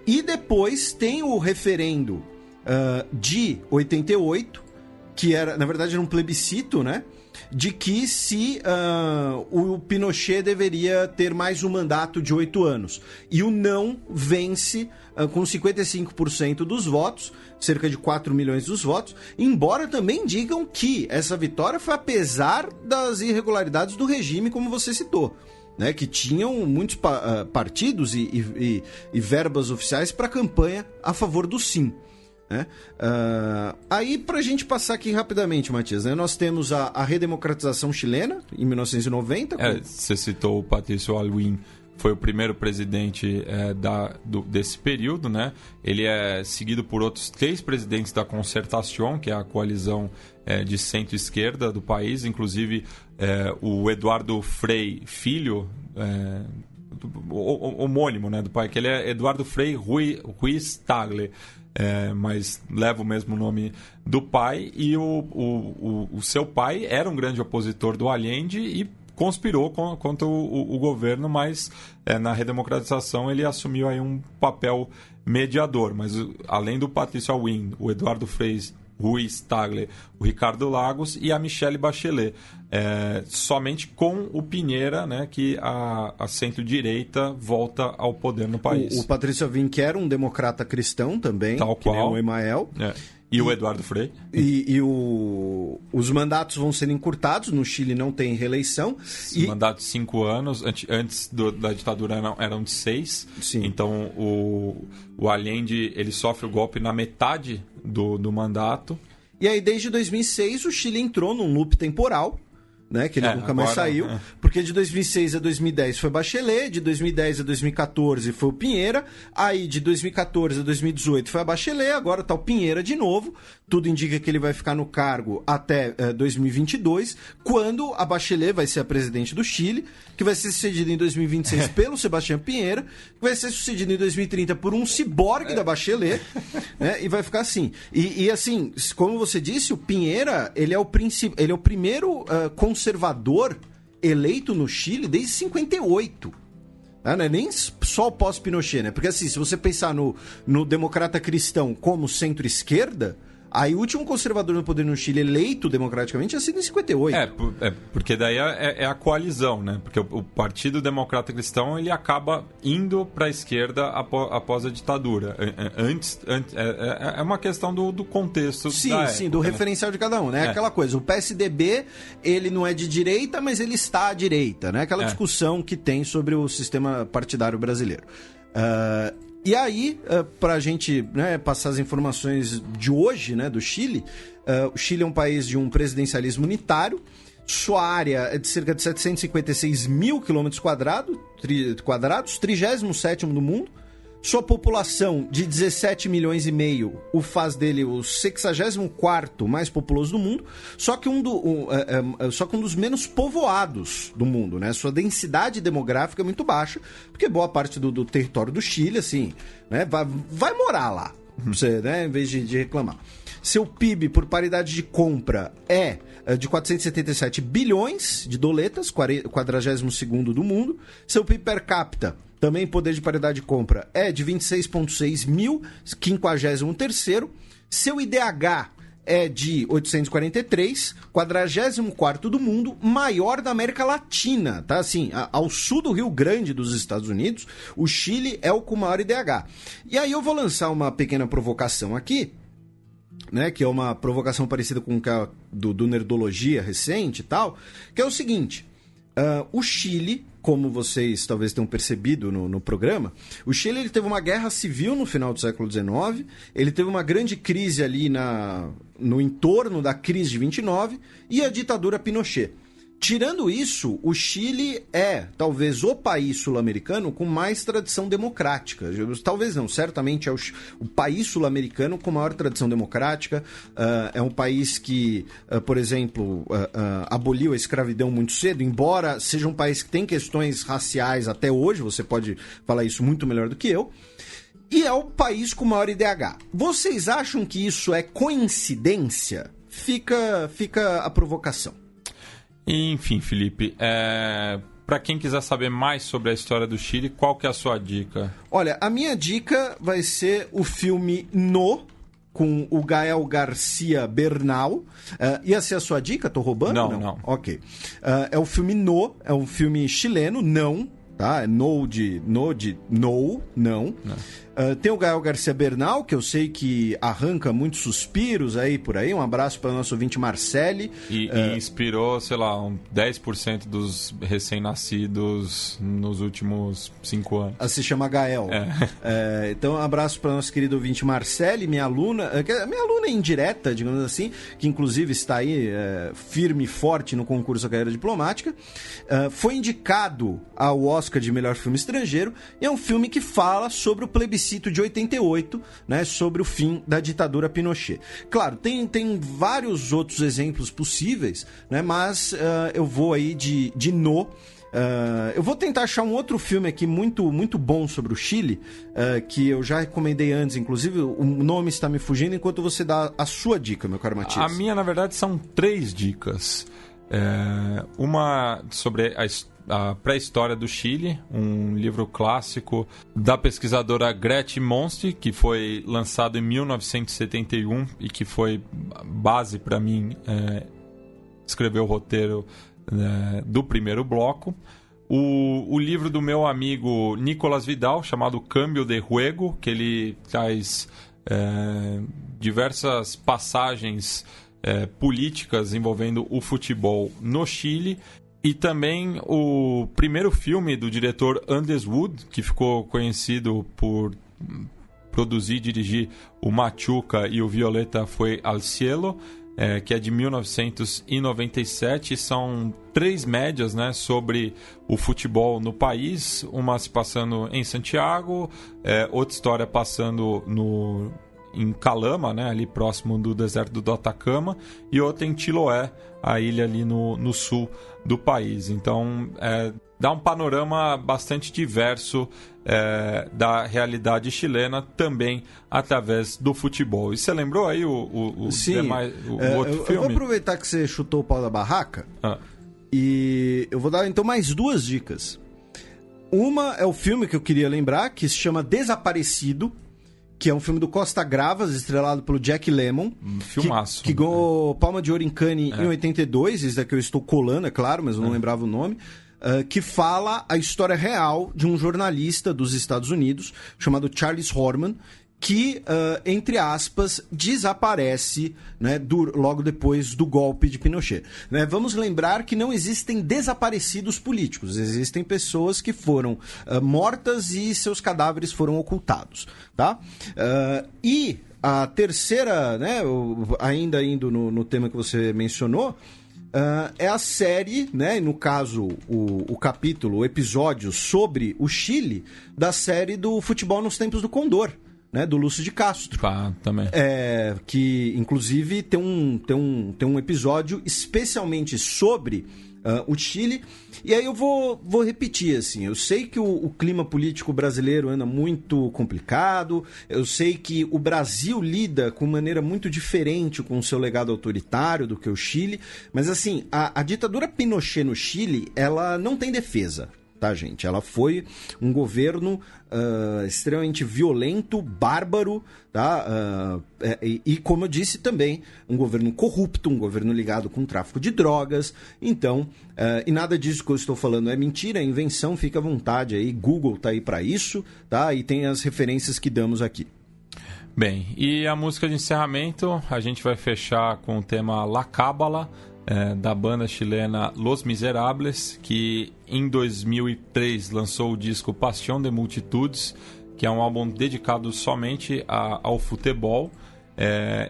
E depois tem o referendo de 88, que era, na verdade, era um plebiscito, né? De que se o Pinochet deveria ter mais um mandato de 8 anos. E o não vence com 55% dos votos, cerca de 4 milhões dos votos, embora também digam que essa vitória foi apesar das irregularidades do regime, como você citou. Né, que tinham muitos partidos e verbas oficiais para a campanha a favor do sim. Né? Aí, para a gente passar aqui rapidamente, Matias, né, nós temos a redemocratização chilena, em 1990. Você citou o Patrício Alvim, foi o primeiro presidente desse período, né? Ele é seguido por outros 3 presidentes da Concertación, que é a coalizão de centro-esquerda do país, inclusive o Eduardo Frei Filho, homônimo, né, do pai, que ele é Eduardo Frei Ruiz Tagle, mas leva o mesmo nome do pai, e o seu pai era um grande opositor do Allende e conspirou contra o governo, mas na redemocratização ele assumiu aí um papel mediador. Mas além do Patrício Aylwin, o Eduardo Frei Ruiz Tagle, o Ricardo Lagos e a Michelle Bachelet. Somente com o Piñera, né, que a centro-direita volta ao poder no país. O Patrício Aylwin, que era um democrata cristão também, tal que qual. Nem o Emael. E o Eduardo Frei. Os mandatos vão sendo encurtados. No Chile não tem reeleição. Mandatos de 5 anos. Antes da ditadura eram de 6. Sim. Então o Allende ele sofre o golpe na metade do mandato. E aí, desde 2006, o Chile entrou num loop temporal, né, que ele nunca mais saiu, porque de 2006 a 2010 foi Bachelet, de 2010 a 2014 foi o Piñera, aí de 2014 a 2018 foi a Bachelet, agora tá o Piñera de novo. Tudo indica que ele vai ficar no cargo até 2022, quando a Bachelet vai ser a presidente do Chile, que vai ser sucedida em 2026 pelo Sebastián Piñera, que vai ser sucedido em 2030 por um ciborgue da Bachelet, né, e vai ficar assim. E assim, como você disse, o Piñera, ele é o primeiro conservador eleito no Chile desde 58. Não é nem só o pós-Pinochet, né? Porque assim, se você pensar no democrata cristão como centro-esquerda, aí o último conservador no poder no Chile eleito democraticamente tinha sido em 58. Porque daí é a coalizão, né? Porque o Partido Democrata Cristão ele acaba indo para a esquerda após a ditadura. É uma questão do contexto. Sim, da sim, época, do né? referencial de cada um, né? Aquela coisa, o PSDB, ele não é de direita, mas ele está à direita, né? Aquela discussão que tem sobre o sistema partidário brasileiro. E aí, para a gente, né, passar as informações de hoje, né, do Chile, o Chile é um país de um presidencialismo unitário, sua área é de cerca de 756 mil quilômetros quadrados, 37º do mundo, sua população de 17 milhões e meio o faz dele o 64º mais populoso do mundo, só que um dos menos povoados do mundo, né? Sua densidade demográfica é muito baixa, porque boa parte do território do Chile, assim, né, vai morar lá, você, né, em vez de reclamar. Seu PIB por paridade de compra é de 477 bilhões de doletas, 42º do mundo. Seu PIB per capita, também poder de paridade de compra, é de 26,6 mil, 53º. Seu IDH é de 843, 44º do mundo, maior da América Latina, tá? Assim, ao sul do Rio Grande dos Estados Unidos, o Chile é o com maior IDH. E aí eu vou lançar uma pequena provocação aqui, né, que é uma provocação parecida com a do Nerdologia recente e tal, que é o seguinte: o Chile, como vocês talvez tenham percebido no programa, o Chile ele teve uma guerra civil no final do século XIX, ele teve uma grande crise ali no entorno da crise de 29 e a ditadura Pinochet. Tirando isso, o Chile é talvez o país sul-americano com mais tradição democrática. Talvez não, certamente é o país sul-americano com maior tradição democrática. É um país que, por exemplo, aboliu a escravidão muito cedo, embora seja um país que tem questões raciais até hoje, você pode falar isso muito melhor do que eu. E é o país com maior IDH. Vocês acham que isso é coincidência? Fica a provocação. Enfim, Felipe, para quem quiser saber mais sobre a história do Chile, qual que é a sua dica? Olha, a minha dica vai ser o filme com o Gael Garcia Bernal. Ia ser a sua dica? Tô roubando? Não. Ok. É o filme é um filme chileno, não, tá? É não. Tem o Gael Garcia Bernal, que eu sei que arranca muitos suspiros aí por aí. Um abraço para o nosso ouvinte Marcele. E inspirou, sei lá, 10% dos recém-nascidos nos últimos 5 anos. Se chama Gael. Então, um abraço para o nosso querido ouvinte Marcele, minha aluna indireta, digamos assim, que inclusive está aí firme e forte no concurso da carreira diplomática. Foi indicado ao Oscar de melhor filme estrangeiro e é um filme que fala sobre o plebiscito de 88, né, sobre o fim da ditadura Pinochet. Claro, tem vários outros exemplos possíveis, né, mas eu vou aí de No. Eu vou tentar achar um outro filme aqui muito, muito bom sobre o Chile, que eu já recomendei antes, inclusive o nome está me fugindo, enquanto você dá a sua dica, meu caro Matias. A minha, na verdade, são 3 dicas. Uma sobre a pré-história do Chile, um livro clássico da pesquisadora Gretchen Monsti, que foi lançado em 1971 e que foi base para mim escrever o roteiro do primeiro bloco. O livro do meu amigo Nicolas Vidal, chamado Cambio de Juego, que ele traz diversas passagens políticas envolvendo o futebol no Chile. E também o primeiro filme do diretor Anders Wood, que ficou conhecido por produzir e dirigir o Machuca e o Violeta foi al Cielo, que é de 1997. São 3 médias, né, sobre o futebol no país, uma se passando em Santiago, outra história passando em Calama, né, ali próximo do deserto do Atacama, e outra em Chiloé, a ilha ali no sul do país. Então, dá um panorama bastante diverso da realidade chilena, também através do futebol. E você lembrou aí o outro filme? Eu vou aproveitar que você chutou o pau da barraca e eu vou dar então mais 2 dicas. Uma é o filme que eu queria lembrar, que se chama Desaparecido, que é um filme do Costa Gravas, estrelado pelo Jack Lemmon. Filmaço. Que ganhou Palma de Ouro em Cannes em 82, isso daqui eu estou colando, é claro, mas eu não lembrava o nome. Que fala a história real de um jornalista dos Estados Unidos, chamado Charles Horman, que, entre aspas, desaparece, né, logo depois do golpe de Pinochet. Né? Vamos lembrar que não existem desaparecidos políticos, existem pessoas que foram mortas e seus cadáveres foram ocultados. Tá? E a terceira, né, ainda indo no tema que você mencionou, é a série, né, no caso o capítulo, o episódio sobre o Chile, da série do Futebol nos Tempos do Condor, né, do Lúcio de Castro. Também. Que inclusive tem um episódio especialmente sobre o Chile. E aí eu vou repetir, assim, eu sei que o clima político brasileiro anda muito complicado, eu sei que o Brasil lida com maneira muito diferente com o seu legado autoritário do que o Chile, mas assim, a ditadura Pinochet no Chile, ela não tem defesa. Tá, gente? Ela foi um governo extremamente violento, bárbaro, tá? E como eu disse também, um governo corrupto, um governo ligado com tráfico de drogas. Então, e nada disso que eu estou falando é mentira, é invenção, fica à vontade aí, Google tá aí para isso, tá? E tem as referências que damos aqui. Bem, e a música de encerramento, a gente vai fechar com o tema La Cábala, da banda chilena Los Miserables, que em 2003 lançou o disco Paixão de Multitudes, que é um álbum dedicado somente ao futebol.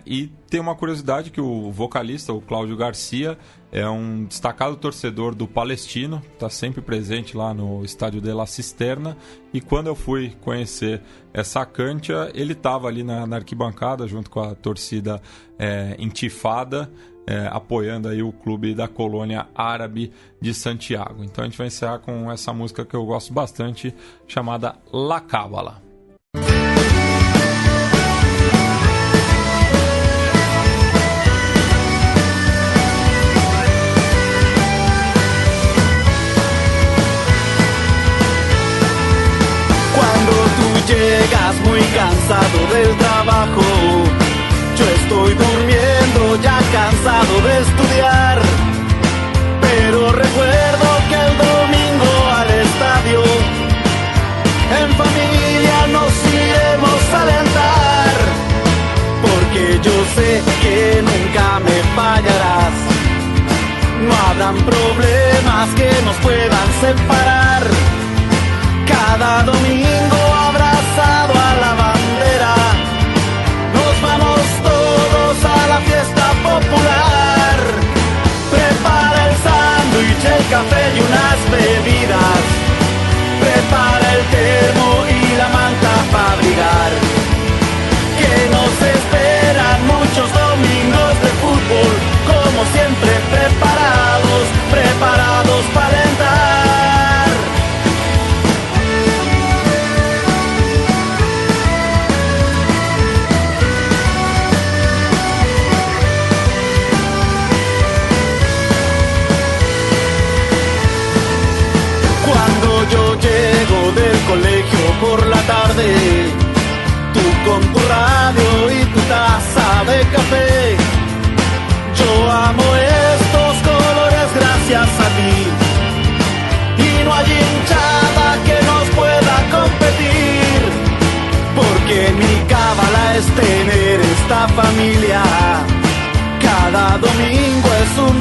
E tem uma curiosidade que o vocalista, o Cláudio Garcia, é um destacado torcedor do Palestino, está sempre presente lá no estádio de La Cisterna, e quando eu fui conhecer essa cancha, ele estava ali na arquibancada junto com a torcida Intifada, apoiando aí o clube da colônia árabe de Santiago. Então a gente vai encerrar com essa música que eu gosto bastante, chamada La Cábala. Llegas muy cansado del trabajo, yo estoy durmiendo ya cansado de estudiar, pero recuerdo que el domingo al estadio en familia nos iremos quedan problemas que nos puedan separar. Cada domingo abrazado a la bandera, nos vamos todos a la fiesta popular. Prepara el sándwich, el café y unas bebidas. Prepara el termo y la manta para abrigar. Que nos esperan muchos domingos de fútbol, como siempre preparados, preparados para alentar. Cuando yo llego del colegio por la tarde, tú con tu radio y tu taza de café, yo amo estos colores gracias a ti. Y no hay hinchada que nos pueda competir, porque mi cábala es tener esta familia. Cada domingo es un